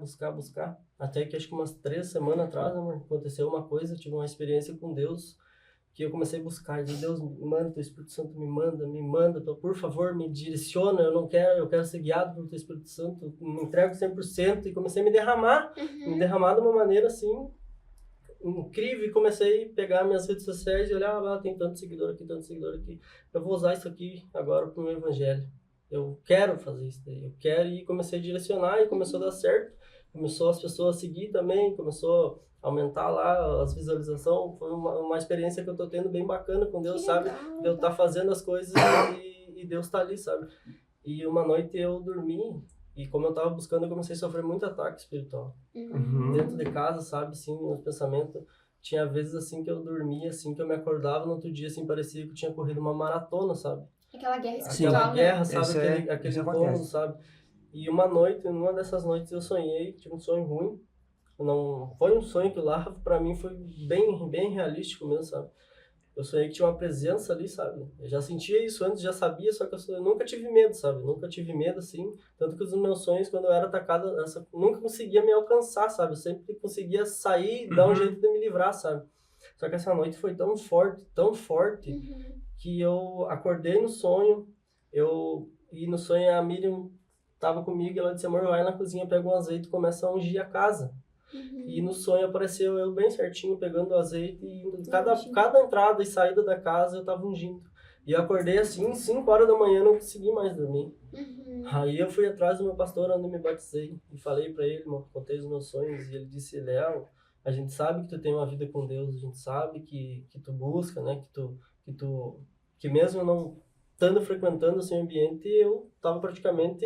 até que acho que umas 3 semanas atrás, amor, aconteceu uma coisa, tive uma experiência com Deus, que eu comecei a buscar, e Deus, manda, o Espírito Santo me manda, por favor, me direciona, eu quero ser guiado pelo teu Espírito Santo, me entrego 100%, e comecei a me derramar de uma maneira, assim, incrível, e comecei a pegar minhas redes sociais e olhar, tem tanto seguidor aqui, eu vou usar isso aqui agora pro meu evangelho. Eu quero fazer isso daí, eu quero, e comecei a direcionar e começou a dar certo, começou as pessoas a seguir também, começou a aumentar lá as visualizações, foi uma experiência que eu tô tendo bem bacana com Deus, sabe, de eu estar fazendo as coisas e Deus tá ali, sabe, e uma noite eu dormi, e como eu tava buscando, eu comecei a sofrer muito ataque espiritual, dentro de casa, sabe, sim, nos pensamentos, tinha vezes, assim, que eu dormia, assim, que eu me acordava no outro dia, assim, parecia que eu tinha corrido uma maratona, sabe? Aquela guerra Sim. espiritual, Aquela né? guerra, sabe? Isso Aquele isso incômodo, acontece. sabe? E uma noite, numa dessas noites, eu sonhei, tive um sonho ruim. Não foi um sonho que lá, pra mim, foi bem realístico mesmo, sabe? Eu sonhei que tinha uma presença ali, sabe? Eu já sentia isso antes, já sabia, só que eu nunca tive medo, sabe? Nunca tive medo, assim. Tanto que os meus sonhos, quando eu era atacado, nunca conseguia me alcançar, sabe? Eu sempre conseguia sair e dar um jeito de me livrar, sabe? Só que essa noite foi tão forte, Uhum. que eu acordei no sonho, e no sonho a Miriam tava comigo e ela disse, amor, vai na cozinha, pega um azeite e começa a ungir a casa. Uhum. E no sonho apareceu eu bem certinho, pegando o azeite e indo, Ungindo. cada entrada e saída da casa eu tava ungindo. E eu acordei assim, 5 horas da manhã, não consegui mais dormir. Uhum. Aí eu fui atrás do meu pastor onde eu me batizei e falei pra ele, contei os meus sonhos e ele disse, Léo, a gente sabe que tu tem uma vida com Deus, a gente sabe que tu busca, né, que mesmo não estando frequentando o seu ambiente, eu tava praticamente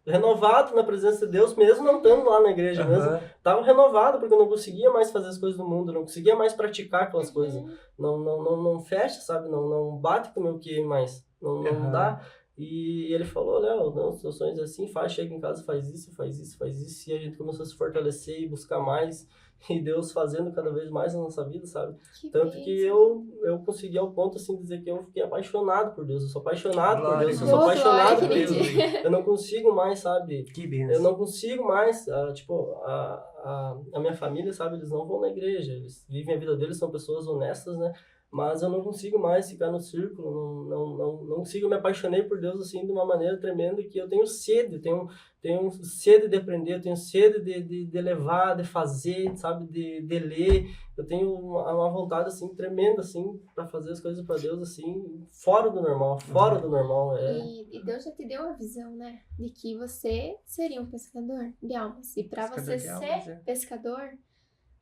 renovado na presença de Deus, mesmo não estando lá na igreja, mesmo Aham. tava renovado, porque eu não conseguia mais fazer as coisas do mundo, não conseguia mais praticar aquelas coisas. Não fecha, sabe? Não bate com o meu QI mais. Não Aham. dá. E ele falou, Léo, não, seus sonhos é assim, chega em casa, faz isso, faz isso, faz isso. E a gente começou a se fortalecer e buscar mais. E Deus fazendo cada vez mais na nossa vida, sabe? Que Tanto que bênção. eu consegui ao ponto, assim, dizer que eu fiquei apaixonado por Deus. Eu sou apaixonado por Glória Deus, a eu sou Deus. apaixonado Glória, por Deus. querido. Eu não consigo mais, sabe? Que Eu benção. não consigo mais, a minha família, sabe, eles não vão na igreja, eles vivem a vida deles, são pessoas honestas, né, mas eu não consigo mais ficar no círculo, não consigo, eu me apaixonei por Deus, assim, de uma maneira tremenda, que eu tenho sede, tenho sede de aprender, eu tenho sede de levar, de fazer, sabe, de ler, eu tenho uma vontade, assim, tremenda, assim, para fazer as coisas para Deus, assim, fora do normal, E Deus já te deu a visão, né? De que você seria um pescador de almas. E para Pescador você de almas, ser é. pescador,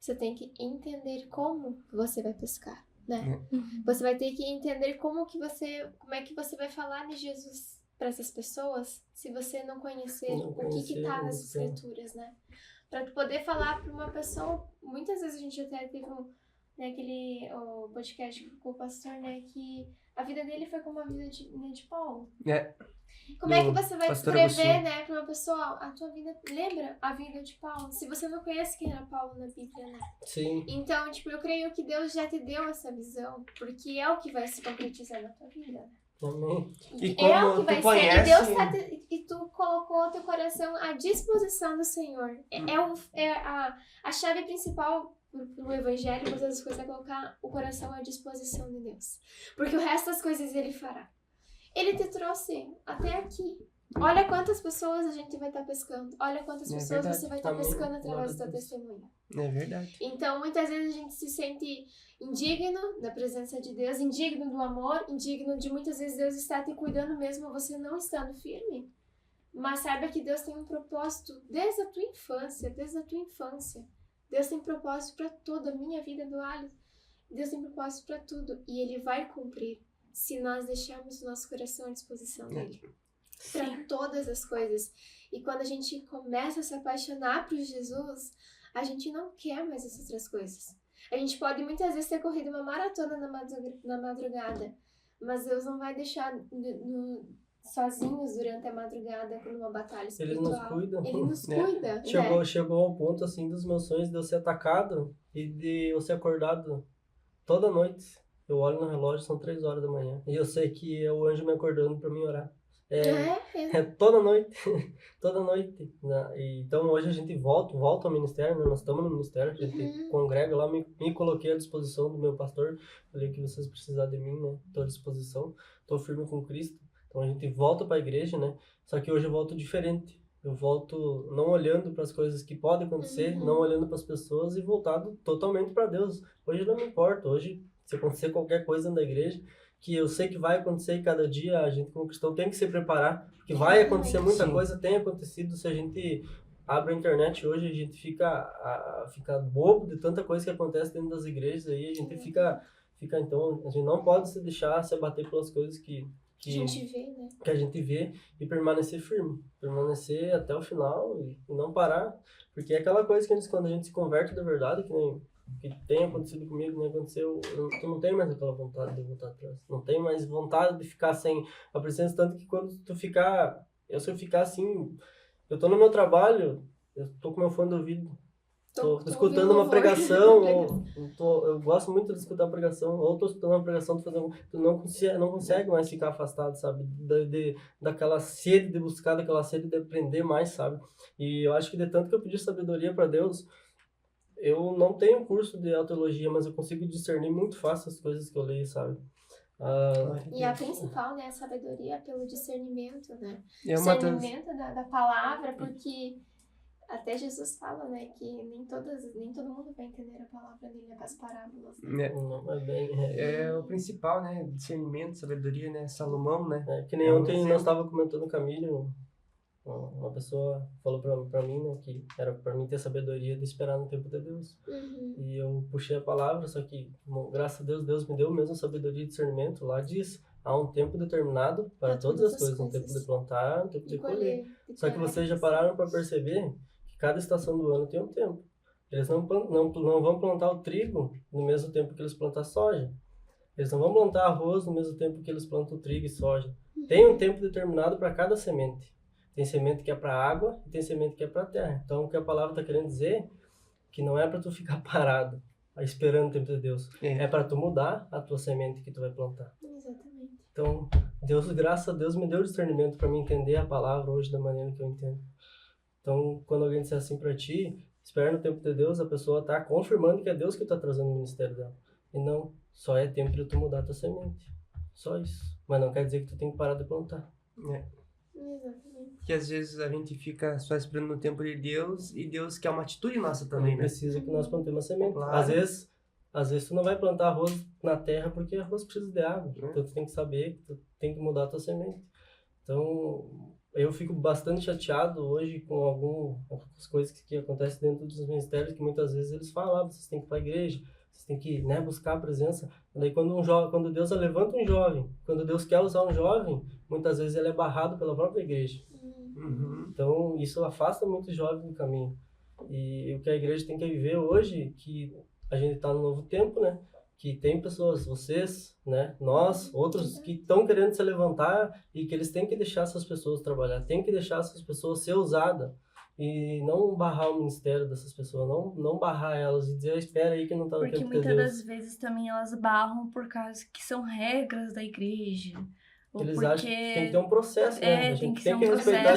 você tem que entender como você vai pescar, né? Uhum. Você vai ter que entender como é que você vai falar de Jesus para essas pessoas se você não conhecer Não o que conhecer, tá não nas sei. escrituras, né? Para tu poder falar para uma pessoa, muitas vezes a gente até teve o podcast com o pastor, né, que a vida dele foi como a vida de Paulo. É. Como é que Do você vai pastor descrever, Agostinho. né, pra uma pessoa, a tua vida, lembra a vida de Paulo? Se você não conhece quem era Paulo na Bíblia, né? Sim. Então, tipo, eu creio que Deus já te deu essa visão, porque é o que vai se concretizar na tua vida, né? Amém. E É como o que vai tu ser, e conhece... Deus e tu colocou o teu coração à disposição do Senhor. A chave principal pro evangelho, muitas das coisas, é colocar o coração à disposição de Deus. Porque o resto das coisas ele fará. Ele te trouxe até aqui. Olha quantas pessoas a gente vai estar pescando. Olha quantas É pessoas verdade. você vai estar Amém. pescando através Glória do a teu Deus. testemunho. É verdade. Então, muitas vezes a gente se sente indigno da presença de Deus, indigno do amor, indigno de muitas vezes Deus estar te cuidando mesmo você não estando firme. Mas saiba que Deus tem um propósito desde a tua infância, Deus tem propósito para toda a minha vida do Alice. Deus tem propósito para tudo e Ele vai cumprir se nós deixarmos o nosso coração à disposição dele. Para todas as coisas. E quando a gente começa a se apaixonar por Jesus, a gente não quer mais essas outras coisas. A gente pode muitas vezes ter corrido uma maratona na madrugada, mas Deus não vai deixar sozinhos durante a madrugada numa batalha espiritual. Ele nos cuida. Ele nos cuida, né? Chegou ao ponto, assim, dos meus sonhos de eu ser atacado e de eu ser acordado toda noite. Eu olho no relógio, são 3 horas da manhã. E eu sei que é o anjo me acordando pra mim orar. É toda noite. Toda noite. Né? E, então hoje a gente volta ao ministério, né? Nós estamos no ministério, a gente congrega lá, me coloquei à disposição do meu pastor. Falei que vocês precisarem de mim, né? Estou à disposição, estou firme com Cristo. Então a gente volta para a igreja, né? Só que hoje eu volto diferente. Eu volto não olhando para as coisas que podem acontecer, não olhando para as pessoas e voltado totalmente para Deus. Hoje não me importa. Hoje, se acontecer qualquer coisa na igreja, que eu sei que vai acontecer e cada dia a gente como cristão tem que se preparar, porque vai acontecer muita Sim. coisa, tem acontecido. Se a gente abre a internet hoje, a gente fica bobo de tanta coisa que acontece dentro das igrejas aí, a gente fica então, a gente não pode se deixar se abater pelas coisas que a gente vê, né? Que a gente vê e permanecer firme, permanecer até o final e não parar, porque é aquela coisa que quando a gente se converte da verdade, que nem que tem acontecido comigo, nem aconteceu, tu não tem mais aquela vontade de voltar atrás. Não tem mais vontade de ficar sem a presença, tanto que quando tu ficar, se eu ficar assim, eu tô no meu trabalho, eu tô com meu fone de ouvido, tô escutando uma pregação, eu gosto muito de escutar a pregação, ou tô escutando uma pregação, tu não consegue mais ficar afastado, sabe, daquela sede de buscar, daquela sede de aprender mais, sabe, e eu acho que de tanto que eu pedi sabedoria para Deus, eu não tenho curso de autoteologia, mas eu consigo discernir muito fácil as coisas que eu leio, sabe. E a principal, né, a sabedoria pelo discernimento, né, É uma discernimento da palavra, porque até Jesus fala, né, que nem todo mundo vai entender a palavra dele, as parábolas. Né? Não é bem... É o principal, né? Discernimento, sabedoria, né? Salomão, né? Que nem ontem nós estávamos comentando no caminho, uma pessoa falou pra mim, né, que era pra mim ter sabedoria de esperar no tempo de Deus. E eu puxei a palavra, só que, graças a Deus, Deus me deu mesmo sabedoria e discernimento. Lá diz, há um tempo determinado para todas as coisas. Um tempo de plantar, um tempo de colher. Só que vocês já pararam para perceber que cada estação do ano tem um tempo. Eles não vão plantar o trigo no mesmo tempo que eles plantam a soja. Eles não vão plantar arroz no mesmo tempo que eles plantam o trigo e soja. Tem um tempo determinado para cada semente. Tem semente que é para água e tem semente que é para terra. Então, o que a palavra está querendo dizer que não é para tu ficar parado, esperando o tempo de Deus. É para tu mudar a tua semente que tu vai plantar. Exatamente. Então, Deus, graças a Deus, me deu discernimento para me entender a palavra hoje da maneira que eu entendo. Então, quando alguém disser assim para ti, espera no tempo de Deus, a pessoa está confirmando que é Deus que está trazendo o ministério dela. E não, só é tempo de tu mudar a tua semente. Só isso. Mas não quer dizer que tu tem que parar de plantar. Exatamente. Que às vezes a gente fica só esperando no tempo de Deus e Deus quer uma atitude nossa também, né? Precisa que nós plantemos uma semente. Claro. Às vezes tu não vai plantar arroz na terra porque arroz precisa de água. Então tu tem que saber que tu tem que mudar a tua semente. Então eu fico bastante chateado hoje com algumas coisas que acontecem dentro dos ministérios, que muitas vezes eles falam, vocês têm que ir para a igreja, vocês têm que, né, buscar a presença. E daí quando Deus levanta um jovem, quando Deus quer usar um jovem, muitas vezes ele é barrado pela própria igreja. Então isso afasta muito o jovem do caminho. E o que a igreja tem que viver hoje, que a gente está no novo tempo, né? Que tem pessoas, vocês, né? Nós, outros que estão querendo se levantar e que eles têm que deixar essas pessoas trabalhar, tem que deixar essas pessoas ser usadas e não barrar o ministério dessas pessoas, não barrar elas e dizer, espera aí que não está no tempo de Deus. Porque muitas das vezes também elas barram por causa que são regras da igreja. Eles acham que tem que ter um processo, né? A gente tem que respeitar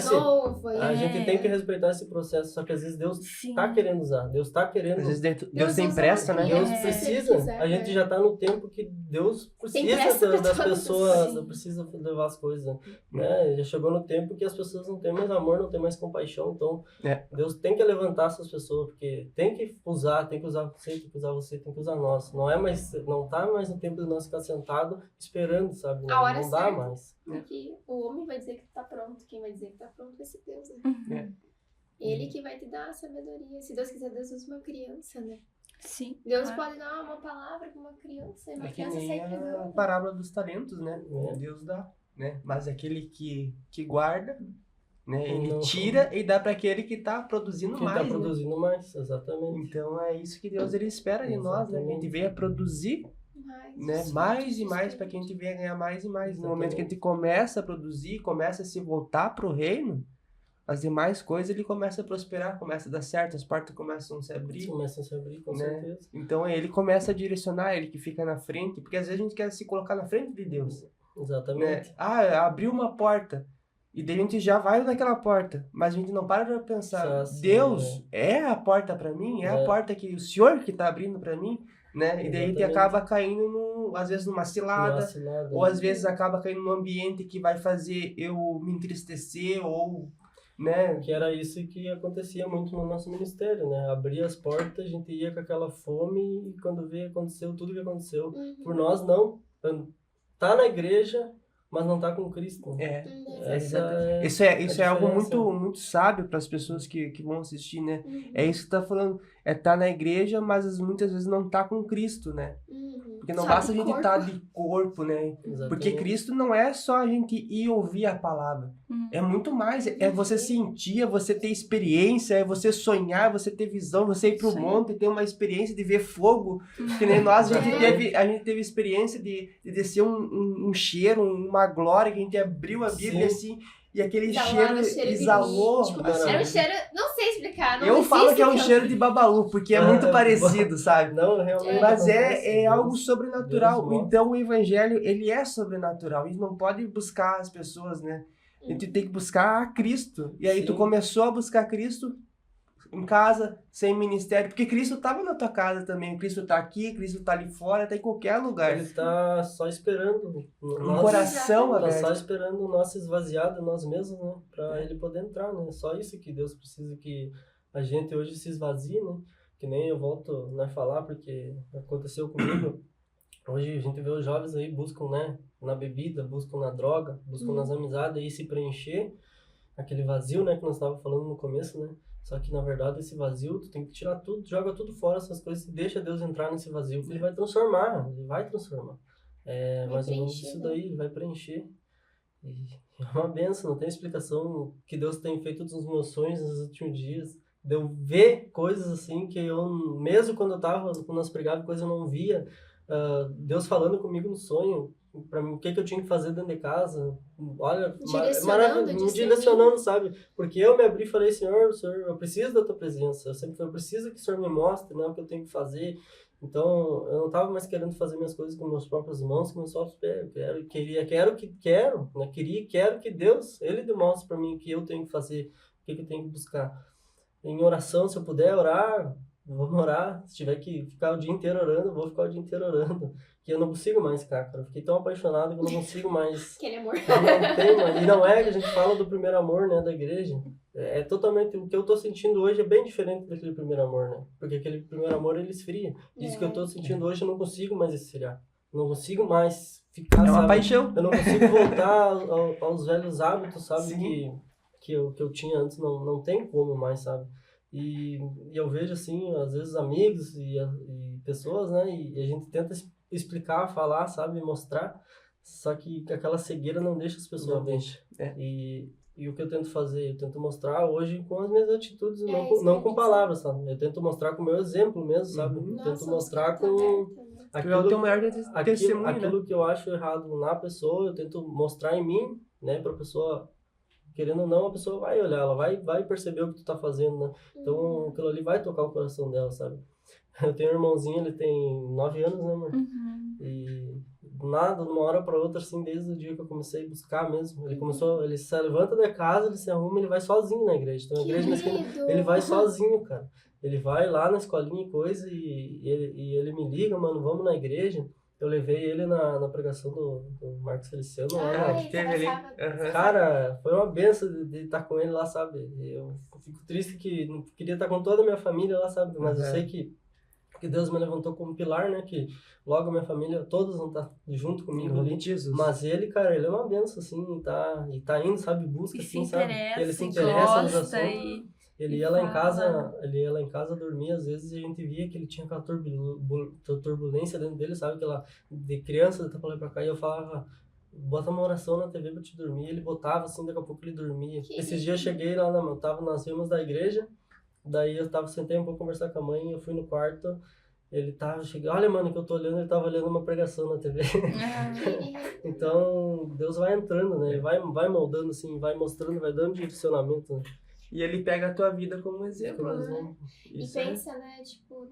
a gente tem que respeitar esse processo, só que às vezes Deus está querendo usar, Deus está querendo... Às vezes Deus tem pressa, né? Deus precisa, a gente já está no tempo que Deus precisa das pessoas, precisa levar as coisas, né? Já chegou no tempo que as pessoas não têm mais amor, não têm mais compaixão, então Deus tem que levantar essas pessoas, porque tem que usar você, tem que usar você, tem que usar nós. Não tá mais no tempo de nós ficar sentado esperando, sabe? Não dá mais. Porque o homem vai dizer que tá pronto, quem vai dizer que tá pronto vai ser Deus, né? Ele que vai te dar a sabedoria. Se Deus quiser, Deus usa uma criança, né? Sim. Deus pode dar uma palavra para uma criança, e uma criança sai pregando. A parábola dos talentos, né? Deus dá, né? Mas aquele que guarda, né? Ele tira e dá para aquele que tá produzindo mais. Que tá produzindo mais, exatamente. Então é isso que ele espera de nós, né? Que a gente venha produzir mais e mais, para que a gente venha ganhar mais e mais. No momento que a gente começa a produzir, começa a se voltar para o reino, as demais coisas ele começa a prosperar, começa a dar certo, as portas começam a se abrir. Começam a se abrir, com certeza. Então ele começa a direcionar, ele que fica na frente, porque às vezes a gente quer se colocar na frente de Deus. Exatamente. Né? Abriu uma porta, e daí a gente já vai naquela porta, mas a gente não para pra pensar, Deus é a porta para mim, a porta que o Senhor que tá abrindo para mim, né? E daí a gente acaba caindo, às vezes, numa cilada, ou às vezes acaba caindo num ambiente que vai fazer eu me entristecer, ou, né? Que era isso que acontecia muito no nosso ministério, né? Abria as portas, a gente ia com aquela fome, e quando veio, aconteceu tudo que aconteceu. Por nós, não. Tá na igreja, mas não tá com Cristo. Isso é algo muito sábio para as pessoas que vão assistir, né? É isso que tá falando. Tá na igreja, mas muitas vezes não tá com Cristo, né? Porque Porque não Só basta a de gente corpo. estar de corpo, né? Exatamente. Porque Cristo não é só a gente ir ouvir a palavra. É muito mais. É você sentir, é você ter experiência, é você sonhar, é você ter visão, você ir pro Isso aí. monte e ter uma experiência de ver fogo. Que nem nós, a gente Exatamente. teve experiência de descer um cheiro, uma glória, que a gente abriu a Bíblia Sim. assim, e aquele Exalava cheiro de exalou. mim. Tipo, Maravilha. era um cheiro, não sei explicar. Não Eu falo que é um existe cheiro de babalu, porque é muito parecido, sabe? Não, realmente. Mas acontece. é algo sobrenatural. Deus mostra. Então o evangelho, ele é sobrenatural. E não pode buscar as pessoas, né? A gente tem que buscar a Cristo. E aí tu Sim. começou a buscar Cristo em casa, sem ministério. Porque Cristo estava na tua casa também. Cristo está aqui, Cristo está ali fora, está em qualquer lugar. Ele tá só esperando. Um coração Tá só aberto. esperando nós esvaziar de nós mesmos, né? Pra ele poder entrar, né? Só isso que Deus precisa que a gente hoje se esvazie, né? Que nem eu volto a falar, porque aconteceu comigo. Hoje a gente vê os jovens aí buscam, né? Na bebida, buscam na droga, buscam nas amizades aí se preencher. Aquele vazio, né? Que nós estávamos falando no começo, né? Só que na verdade esse vazio, tu tem que tirar tudo, joga tudo fora, essas coisas, e deixa Deus entrar nesse vazio, que ele vai transformar, ele vai transformar. É Vai mais ou menos preencher, isso né? daí, ele vai preencher. E é uma benção, não tem explicação que Deus tem feito dos meus sonhos nos últimos dias. De eu ver coisas assim que eu, mesmo quando nós pregávamos, coisas eu não via. Deus falando comigo no sonho, para mim, o que eu tinha que fazer dentro de casa. Olha, Direcionando, me direcionando, sabe? Porque eu me abri e falei, Senhor, eu preciso da tua presença. Eu preciso que o Senhor me mostre, né, o que eu tenho que fazer. Então, eu não estava mais querendo fazer minhas coisas com meus próprias mãos, com meus próprios pés. Quero que Deus, Ele demonstre para mim o que eu tenho que fazer, o que eu tenho que buscar. Em oração, se eu puder orar, vamos orar. Se tiver que ficar o dia inteiro orando, eu vou ficar o dia inteiro orando. Que eu não consigo mais, cara. Eu fiquei tão apaixonado que eu não consigo mais. Aquele amor. Não tem, mano. E não é que a gente fala do primeiro amor, né, da igreja. É totalmente, o que eu tô sentindo hoje é bem diferente daquele primeiro amor, né? Porque aquele primeiro amor, ele esfria. Isso que eu tô sentindo hoje, eu não consigo mais esfriar. Não consigo mais ficar, É uma sabe? paixão. Eu não consigo voltar aos velhos hábitos, sabe? Sim. Que eu tinha antes, não tem como mais, sabe? E eu vejo, assim, às vezes amigos e pessoas, né? E a gente tenta explicar, falar, sabe? Mostrar. Só que aquela cegueira não deixa as pessoas Não ver. deixa, é. E o que eu tento fazer? Eu tento mostrar hoje com as minhas atitudes, É, não, isso não que eu com ia palavras, sabe? Eu tento mostrar com o meu exemplo mesmo, sabe? Uhum. Eu tento mostrar com Tu é o teu maior testemunho, né? aquilo que eu acho errado na pessoa, eu tento mostrar em mim, né? Pra pessoa, querendo ou não, a pessoa vai olhar, ela vai perceber o que tu tá fazendo, né? Então, aquilo ali vai tocar o coração dela, sabe? Eu tenho um irmãozinho, ele tem 9 anos, né, amor? E do nada, de uma hora pra outra, assim, desde o dia que eu comecei a buscar mesmo, ele se levanta da casa, ele se arruma, ele vai sozinho na igreja. Então, a igreja na esquina, ele vai sozinho, cara. Ele vai lá na escolinha e coisa, e ele me liga, mano, vamos na igreja. Eu levei ele na pregação do Marcos Feliciano lá, Ah, né? que teve ali. Aham. Cara, foi uma benção de estar com ele lá, sabe? Eu fico triste que não queria estar com toda a minha família lá, sabe? Mas eu sei que Deus me levantou como pilar, né? Que logo a minha família, todos vão estar junto comigo Em nome ali. de Jesus. Mas ele, cara, ele é uma benção, assim, e tá indo, sabe? Busca, E assim, se sabe? interessa, Ele se e interessa nos gosta, assuntos. e Ele e ia lá em fala. casa, dormir às vezes, e a gente via que ele tinha aquela turbulência dentro dele, sabe? Aquela de criança, tá pra lá e pra cá, e eu falava, bota uma oração na TV pra te dormir. Ele botava assim, daqui a pouco ele dormia. Esses dias eu cheguei lá, eu tava nas filmas da igreja, daí sentei um pouco conversar com a mãe, eu fui no quarto, cheguei, olha, mano, que eu tô olhando, ele tava olhando uma pregação na TV. Então, Deus vai entrando, né? Ele vai moldando, assim, vai mostrando, vai dando direcionamento, né? E ele pega a tua vida como exemplo, Como né? exemplo. E Isso é- pensa, né, tipo,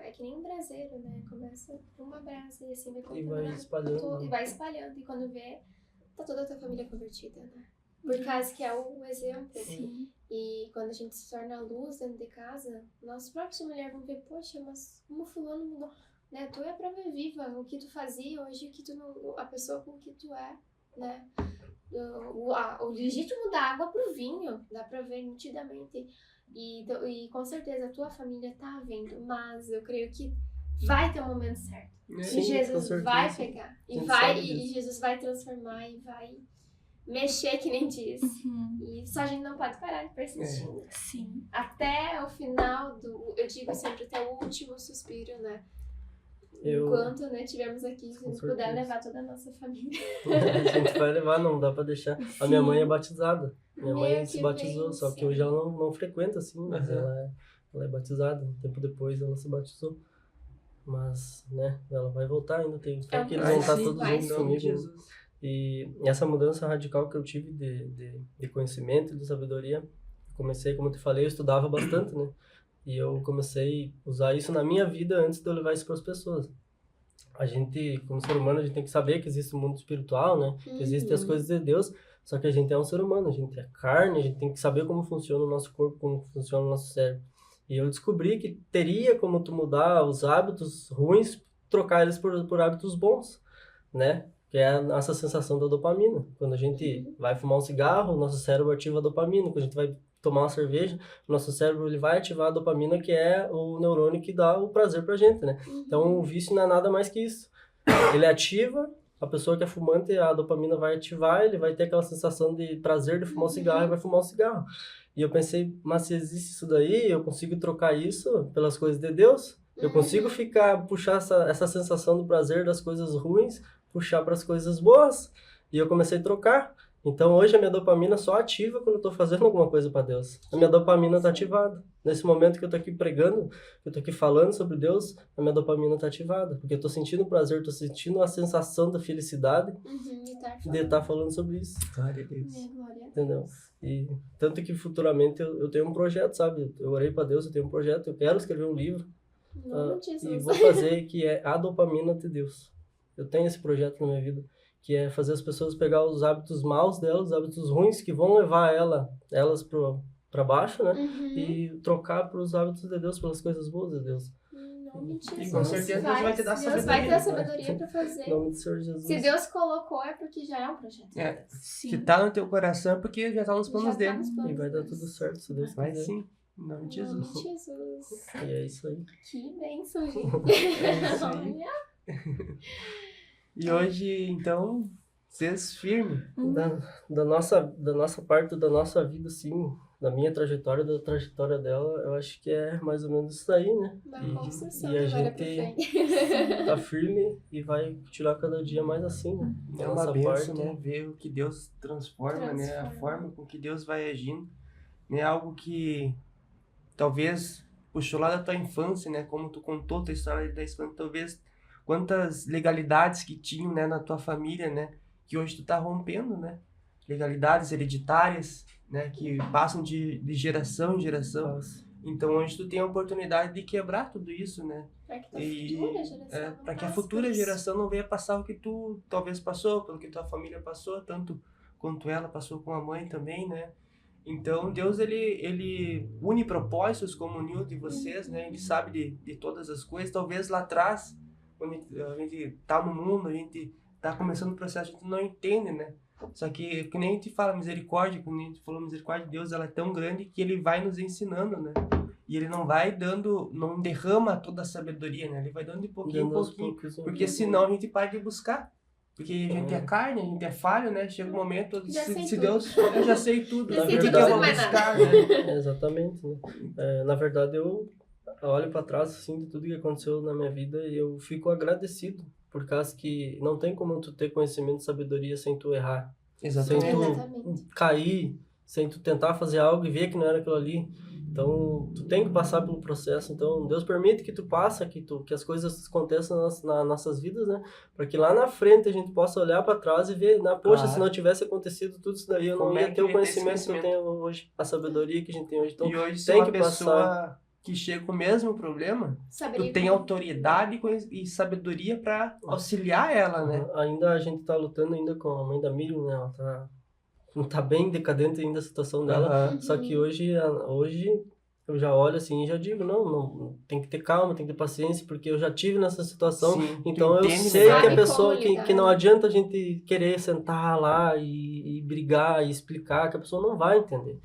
é que nem um braseiro, né? Começa uma brasa e assim vai E vai contaminando espalhando, todo, né? e vai espalhando. E quando vê, tá toda a tua família convertida, né? Por causa que é o exemplo. Sim. E quando a gente se torna a luz dentro de casa, nós próprios mulheres vão ver, poxa, mas como fulano mudou. Né? Tu é a prova viva, o que tu fazia hoje, o que tu não, a pessoa com que tu é, né? O legítimo da água pro vinho, dá pra ver nitidamente. E com certeza a tua família tá vendo, mas eu creio que vai ter um momento certo. Sim, E Jesus com certeza. vai pegar. A gente E sabe disso. Jesus vai transformar e vai mexer, que nem diz. E só a gente não pode parar de persistir. Né? Sim. Até o final eu digo sempre, até o último suspiro, né? Enquanto, né, estivermos aqui, se a Com gente puder certeza. levar toda a nossa família. A gente vai levar, não dá pra deixar. A minha mãe é batizada. Minha mãe Meu, se que batizou, só que bênção. hoje ela não frequenta, assim, mas Aham. ela é batizada. Um tempo depois ela se batizou. Mas, né, ela vai voltar ainda, tem fé que eles Vai vão estar sim, todos vai juntos sim. em nome de comigo. Jesus. E essa mudança radical que eu tive de conhecimento e de sabedoria, comecei, como eu te falei, eu estudava bastante, né? E eu comecei a usar isso na minha vida antes de eu levar isso para as pessoas. A gente, como ser humano, a gente tem que saber que existe o mundo espiritual, né? Que existem as coisas de Deus, só que a gente é um ser humano, a gente é carne, a gente tem que saber como funciona o nosso corpo, como funciona o nosso cérebro. E eu descobri que teria como tu mudar os hábitos ruins, trocar eles por hábitos bons, né? Que é a nossa sensação da dopamina. Quando a gente vai fumar um cigarro, o nosso cérebro ativa a dopamina. Quando a gente vai tomar uma cerveja, o nosso cérebro ele vai ativar a dopamina, que é o neurônio que dá o prazer pra gente, né? Então, o vício não é nada mais que isso. Ele ativa, a pessoa que é fumante, a dopamina vai ativar, ele vai ter aquela sensação de prazer de fumar um cigarro e vai fumar um cigarro. E eu pensei, mas se existe isso daí, eu consigo trocar isso pelas coisas de Deus? Eu consigo puxar essa sensação do prazer das coisas ruins, puxar para as coisas boas? E eu comecei a trocar. Então hoje a minha dopamina só ativa quando eu tô fazendo alguma coisa para Deus. A minha dopamina tá ativada. Nesse momento que eu tô aqui pregando, que eu tô aqui falando sobre Deus, a minha dopamina tá ativada. Porque eu tô sentindo prazer, tô sentindo a sensação da felicidade de estar falando sobre isso. Glória a Deus. Glória a Deus. Entendeu? E tanto que futuramente eu tenho um projeto, sabe? Eu orei para Deus, eu tenho um projeto, eu quero escrever um livro. Em nome de E Jesus. vou fazer que é a dopamina de Deus. Eu tenho esse projeto na minha vida, que é fazer as pessoas pegar os hábitos maus delas, os hábitos ruins que vão levar elas para baixo, né? E trocar para os hábitos de Deus, pelas coisas boas de Deus. Em nome de Jesus. E com certeza Deus vai te dar Deus vai te dar sabedoria. sabedoria pra Em fazer. nome do Senhor Jesus. Se Deus colocou, é porque já é um projeto de É. Deus. Se tá no teu coração é porque já tá nos planos Já tá dele. nos planos E vai dar deles. tudo certo, se Deus Vai quiser. sim, em nome de Em nome Jesus. de Jesus. E é isso aí. Que bênção, gente. É isso aí. Olha. E hoje, então, vocês firme. Da nossa parte, da nossa vida, assim, da minha trajetória, da trajetória dela, eu acho que é mais ou menos isso aí, né? Uma E- construção e a de agora pra gente- frente. Tá firme e vai tirar cada dia mais assim, né? Da É uma nossa benção, parte. né? Ver o que Deus transforma, né? A Transforma. forma com que Deus vai agindo. Né? Algo que talvez puxou lá da tua infância, né? Como tu contou tua história da infância, talvez quantas legalidades que tinham, né, na tua família, né? Que hoje tu tá rompendo, né? Legalidades hereditárias, né? Que passam de geração em geração. Nossa. Então hoje tu tem a oportunidade de quebrar tudo isso, né? Pra que a E futura geração não para que a passe futura por isso. geração não venha passar o que tu talvez passou, pelo que tua família passou, tanto quanto ela passou com a mãe também, né? Então Deus ele une propósitos como uniu de vocês, né? Ele sabe de todas as coisas. Talvez lá atrás, quando a gente tá no mundo, a gente tá começando o processo, a gente não entende, né? Só que nem a gente fala misericórdia, quando a gente falou misericórdia de Deus, ela é tão grande que ele vai nos ensinando, né? E ele não vai dando, não derrama toda a sabedoria, né? Ele vai dando de pouquinho em Dando aos pouquinho. poucos, né? Porque senão a gente para de buscar. Porque a gente é carne, a gente é falho, né? Chega um momento, Já sei se tudo. Deus, eu já sei tudo. Já Por sei que tudo, eu não vou sei mais buscar, né? Exatamente, né? Na verdade, eu olho para trás, assim, de tudo que aconteceu na minha vida e eu fico agradecido, por causa que não tem como tu ter conhecimento e sabedoria sem tu errar. Sem Exatamente. tu Exatamente. cair, sem tu tentar fazer algo e ver que não era aquilo ali. Então, tu tem que passar pelo processo. Então, Deus permite que tu passe, que as coisas aconteçam nas nossas vidas, né? Para que lá na frente a gente possa olhar para trás e ver, poxa, Claro. se não tivesse acontecido tudo isso daí, eu Como não é ia que ter eu o ia ter esse conhecimento que eu tenho hoje, a sabedoria que a gente tem hoje. Então, E hoje, se tem uma que pessoa que chega com o mesmo problema, Saberia tu tem como- autoridade e sabedoria para auxiliar ela, né? ainda a gente tá lutando ainda com a mãe da Miriam, né? Ela tá bem decadente ainda a situação dela. Aham. Só que hoje eu já olho assim e já digo, não, tem que ter calma, tem que ter paciência, porque eu já tive nessa situação. Sim, tu Então eu entende sei melhor, que a né? pessoa, Como lidar, que não né? adianta a gente querer sentar lá e brigar e explicar, que a pessoa não vai entender.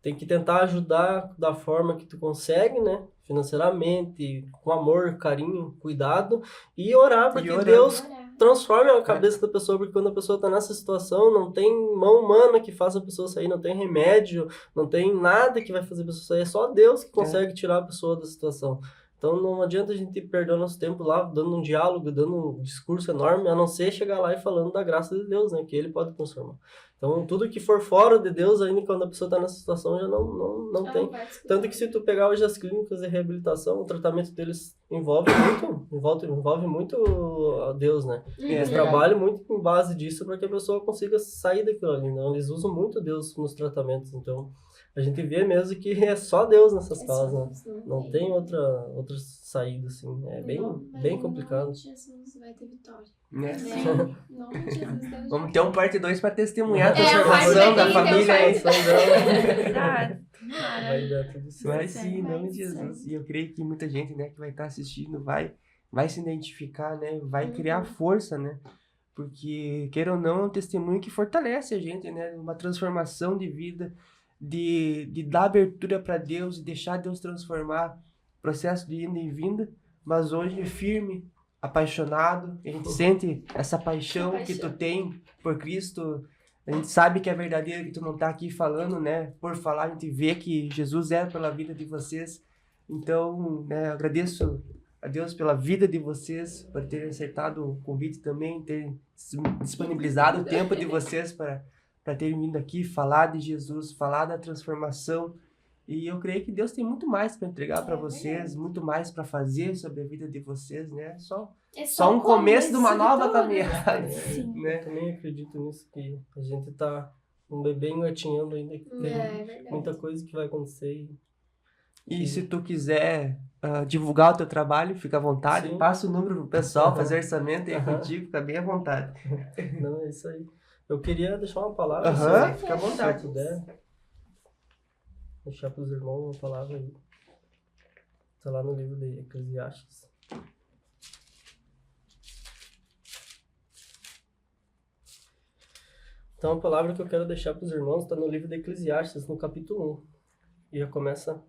Tem que tentar ajudar da forma que tu consegue, né? Financeiramente, com amor, carinho, cuidado, e orar para E que orando. Deus Orar. transforme a cabeça da pessoa, porque quando a pessoa tá nessa situação, não tem mão humana que faça a pessoa sair, não tem remédio, não tem nada que vai fazer a pessoa sair, é só Deus que consegue tirar a pessoa da situação. Então não adianta a gente perder o nosso tempo lá dando um diálogo, dando um discurso enorme, a não ser chegar lá e falando da graça de Deus, né? Que Ele pode transformar. Então tudo que for fora de Deus, ainda quando a pessoa está nessa situação, já não tem. Tanto que se tu pegar hoje as clínicas de reabilitação, o tratamento deles envolve muito a Deus, né? Eles trabalham muito em base disso para que a pessoa consiga sair daquilo ali, né? Eles usam muito Deus nos tratamentos, então a gente vê mesmo que é só Deus nessas causas, né? Não tem outra saída, assim. É bem complicado. Em nome de Jesus vai ter vitória. Né? Em nome de Jesus, Deus Vamos ter um parte 2 para testemunhar a a transformação parte da daqui, família aí. Verdade. Vai dar tudo certo. Vai sim, em nome de Jesus. E eu creio que muita gente, né, que vai estar assistindo vai se identificar, né? Vai criar força, né? Porque, queira ou não, é um testemunho que fortalece a gente, né? Uma transformação de vida, de dar abertura para Deus e deixar Deus transformar, processo de ida e vinda, mas hoje firme, apaixonado, a gente sente essa paixão que tu tem por Cristo, a gente sabe que é verdadeiro, que tu não tá aqui falando, né, por falar, a gente vê que Jesus é pela vida de vocês, então, né, eu agradeço a Deus pela vida de vocês, por terem acertado o convite também, ter disponibilizado o tempo de vocês para terem vindo aqui falar de Jesus, falar da transformação. E eu creio que Deus tem muito mais para entregar para vocês, muito mais para fazer sobre a vida de vocês, né? Só um começo de uma nova caminhada, né? Eu também acredito nisso, que a gente tá um bebê engatinhando ainda, que tem muita coisa que vai acontecer. E se tu quiser divulgar o teu trabalho, fica à vontade, Sim. passa o número pro pessoal, fazer orçamento aí contigo, fica bem à vontade. Não, é isso aí. Eu queria deixar uma palavra, Fica à vontade. se puder. Deixar para os irmãos uma palavra aí. Está lá no livro de Eclesiastes. Então a palavra que eu quero deixar para os irmãos está no livro de Eclesiastes, no capítulo 1. E já começa: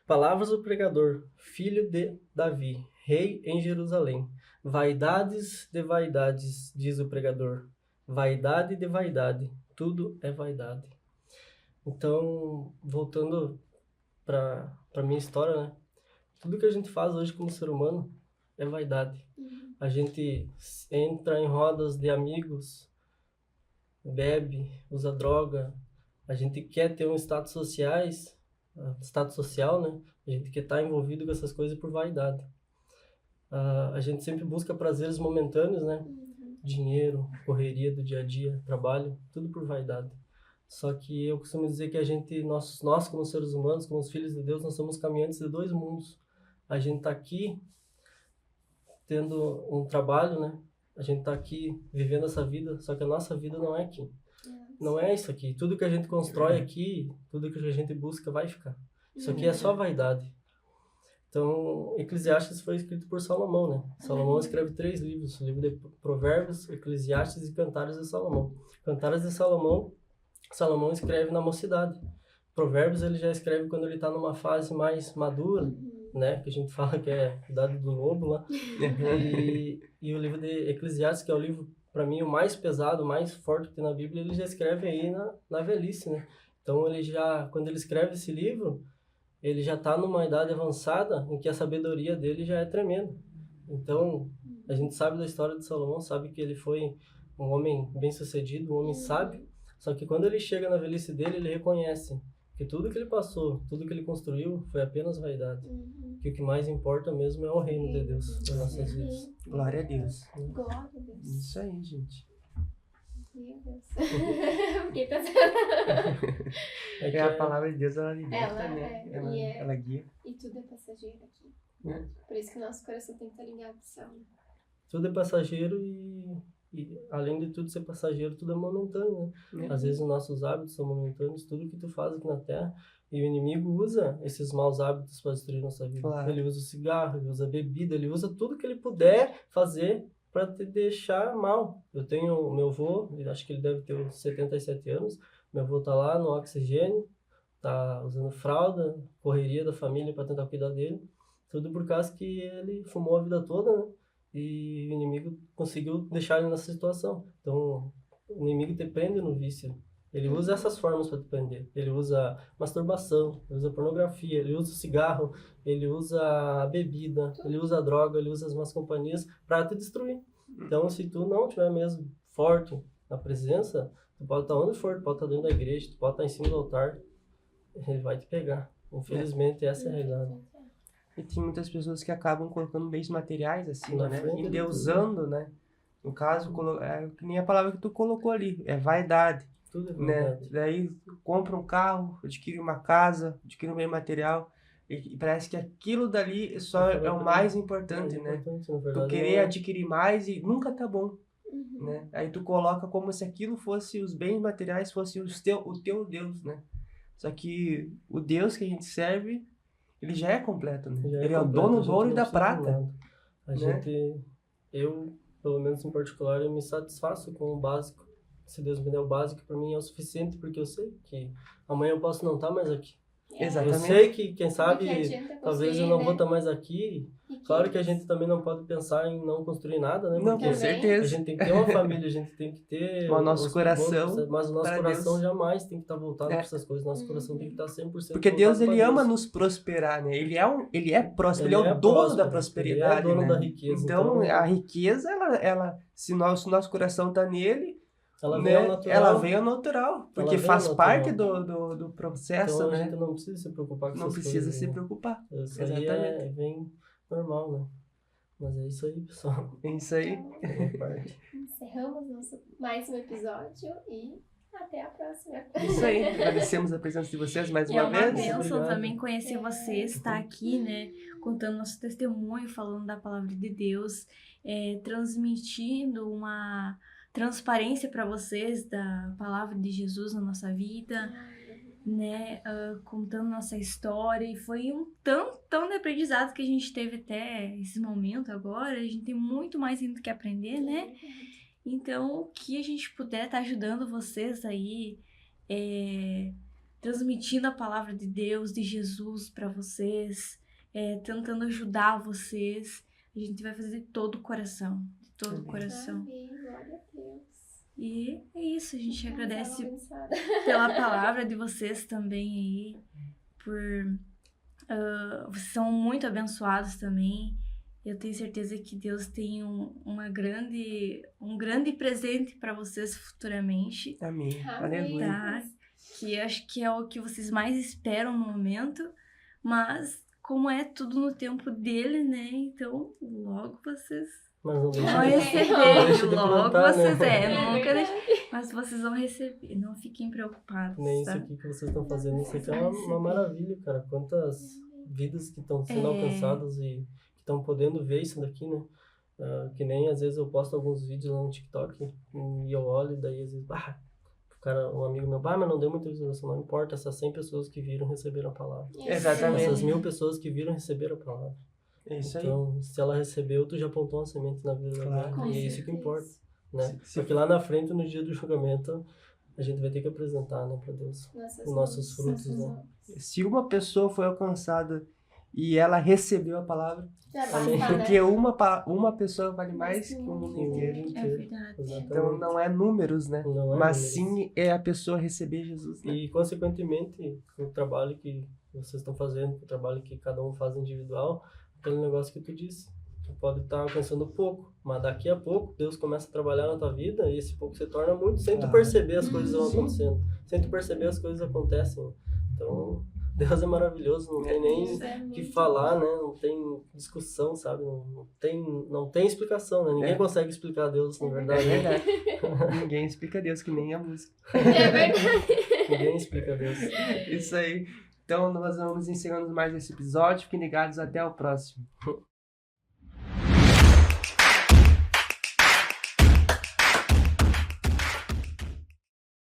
Palavras do pregador, filho de Davi, rei em Jerusalém. Vaidades de vaidades, diz o pregador. Vaidade de vaidade, tudo é vaidade. Então, voltando para minha história, né? Tudo que a gente faz hoje como ser humano é vaidade. A gente entra em rodas de amigos, bebe, usa droga. A gente quer ter um status social, né? A gente quer estar envolvido com essas coisas por vaidade. A gente sempre busca prazeres momentâneos, né? Dinheiro, correria do dia a dia, trabalho, tudo por vaidade. Só que eu costumo dizer que nós como seres humanos, como os filhos de Deus, nós somos caminhantes de dois mundos. A gente está aqui tendo um trabalho, né? A gente está aqui vivendo essa vida, só que a nossa vida não é aqui. Não é isso aqui. Tudo que a gente constrói aqui, tudo que a gente busca vai ficar. Isso aqui é só vaidade. Então, Eclesiastes foi escrito por Salomão, né? Salomão escreve 3 livros, o livro de Provérbios, Eclesiastes e Cantares de Salomão. Cantares de Salomão escreve na mocidade. Provérbios ele já escreve quando ele está numa fase mais madura, né? Que a gente fala que é a idade do lobo lá. E o livro de Eclesiastes, que é o livro, para mim, o mais pesado, o mais forte que tem na Bíblia, ele já escreve aí na velhice, né? Então, quando ele escreve esse livro, ele já está numa idade avançada em que a sabedoria dele já é tremenda. Então, a gente sabe da história de Salomão, sabe que ele foi um homem bem-sucedido, um homem sábio, só que quando ele chega na velhice dele, ele reconhece que tudo que ele passou, tudo que ele construiu foi apenas vaidade. Que o que mais importa mesmo é o reino de Deus nas nossas vidas. Glória a Deus. Glória a Deus. Isso aí, gente. Meu Deus. Fiquei pensando. É a palavra de Deus, ela liberta, Ela né? é, Ela guia. E tudo é passageiro aqui. É. Por isso que o nosso coração tem que estar ligado ao céu. Tudo é passageiro e além de tudo ser passageiro, tudo é momentâneo, né? Às vezes os nossos hábitos são momentâneos, tudo que tu faz aqui na Terra, e o inimigo usa esses maus hábitos para destruir nossa vida. Claro. Ele usa o cigarro, ele usa a bebida, ele usa tudo que ele puder fazer para te deixar mal. Eu tenho o meu avô, acho que ele deve ter uns 77 anos, meu avô tá lá no oxigênio, tá usando fralda, correria da família para tentar cuidar dele, tudo por causa que ele fumou a vida toda, né? E o inimigo conseguiu deixar ele nessa situação. Então, o inimigo te prende no vício. Ele usa essas formas para te prender. Ele usa masturbação, ele usa pornografia, ele usa o cigarro, ele usa a bebida, ele usa a droga, ele usa as más companhias para te destruir. Então, se tu não tiver mesmo forte na presença, tu pode estar onde for, tu pode estar dentro da igreja, tu pode estar em cima do altar, ele vai te pegar. Infelizmente, essa é a realidade. E tem muitas pessoas que acabam colocando bens materiais acima, Na né? frente de Endeusando, né? No caso, que nem a palavra que tu colocou ali, é vaidade, Tudo é né? verdade. Daí compra um carro, adquire uma casa, adquire um bem material, e parece que aquilo dali só é o mais importante, né? Importante, na Tu verdade, querer não é. adquirir mais e nunca tá bom, Uhum. né? Aí tu coloca como se aquilo fosse os bens materiais, fosse o teu Deus, né? Só que o Deus que a gente serve, ele já é completo, né? Já Ele é o completo, a dono gente do ouro e não da precisa de prata. nada. A né? gente, eu, pelo menos em particular, eu me satisfaço com o básico. Se Deus me der o básico, para mim é o suficiente, porque eu sei que amanhã eu posso não estar mais aqui. Exatamente. Eu sei que, quem Do sabe, que adianta talvez construir, eu não né? vou estar mais aqui. Claro que a gente também não pode pensar em não construir nada, né? Não, Porque com Também. a certeza. gente tem que ter uma família, a gente tem que ter... Mas o nosso coração Mas o nosso para coração Deus. jamais tem que estar voltado É. para essas coisas. Nosso coração tem que estar 100% Porque Deus, voltado ele pra ama Deus. nos prosperar, né? Ele é próspero, ele é o Ele é dono próspero, da prosperidade, ele é dono né? da riqueza, Então, então- a riqueza, se o nosso coração tá nele, Ela né? vem ao natural. Ela vem ao natural, porque vem ao faz natural. parte do processo, Então a né? gente não precisa se preocupar com Não essas precisa coisas. se né? preocupar. Isso aí Exatamente. vem normal, né? Mas é isso aí, pessoal. É isso aí. Da minha parte. Encerramos mais um episódio e até a próxima. É isso aí. Agradecemos a presença de vocês mais É uma uma vez. bênção Obrigado. também conhecer vocês, estar aqui, né, contando nosso testemunho, falando da palavra de Deus, transmitindo uma transparência para vocês da palavra de Jesus na nossa vida, né, contando nossa história, e foi um tão de aprendizado que a gente teve até esse momento agora. A gente tem muito mais ainda que aprender, né? Então, o que a gente puder estar ajudando vocês aí, transmitindo a palavra de Deus, de Jesus para vocês, tentando ajudar vocês, a gente vai fazer de todo o coração, de todo o coração. Amém, glória a Deus. E é isso, a gente agradece Abençoada. pela palavra de vocês também aí, vocês são muito abençoados também. Eu tenho certeza que Deus tem um grande presente para vocês futuramente, Amém. Amém. Aleluia. tá? Que acho que é o que vocês mais esperam no momento, mas como é tudo no tempo dele, né? Então, logo vocês Mas não deixa vão de... receber, deixa de logo plantar, né? vocês, nunca verdade. mas vocês vão receber, não fiquem preocupados, Nem isso tá? aqui que vocês estão fazendo. Isso aqui é uma maravilha, cara. Quantas vidas que estão sendo alcançadas e que estão podendo ver isso daqui, né? Que nem às vezes eu posto alguns vídeos lá no TikTok e eu olho e daí às vezes, um amigo meu, mas não deu muita visualização, não importa, essas 100 pessoas que viram receberam a palavra. Exatamente. Essas 1000 pessoas que viram receberam a palavra. É isso aí. Então, se ela recebeu, tu já plantou uma semente na vida Claro. dela. Com E é isso que certeza. importa, né? Se- Porque lá na frente, no dia do julgamento, a gente vai ter que apresentar, né, pra Deus. os nossos frutos, né? Se uma pessoa foi alcançada e ela recebeu a palavra, Já Amém. basta, né? porque uma pessoa vale mais que o mundo inteiro. É verdade. Exatamente. Então não é números, né? Não é Mas números. sim é a pessoa receber Jesus, né? E, consequentemente, o trabalho que vocês estão fazendo, o trabalho que cada um faz individual, aquele negócio que tu disse. Tu pode estar alcançando pouco, mas daqui a pouco Deus começa a trabalhar na tua vida e esse pouco se torna muito, sem tu Claro. perceber as coisas vão Sim. acontecendo. Sem tu perceber as coisas acontecem. Então, Deus é maravilhoso, não tem nem Isso é o que muito falar, né? Não tem discussão, sabe? Não tem explicação, né? Ninguém É. consegue explicar Deus, na É verdade. verdade. Ninguém explica Deus, que nem a música. É verdade. Ninguém explica Deus. Isso aí. Então nós vamos encerrando mais esse episódio. Fiquem ligados, até o próximo.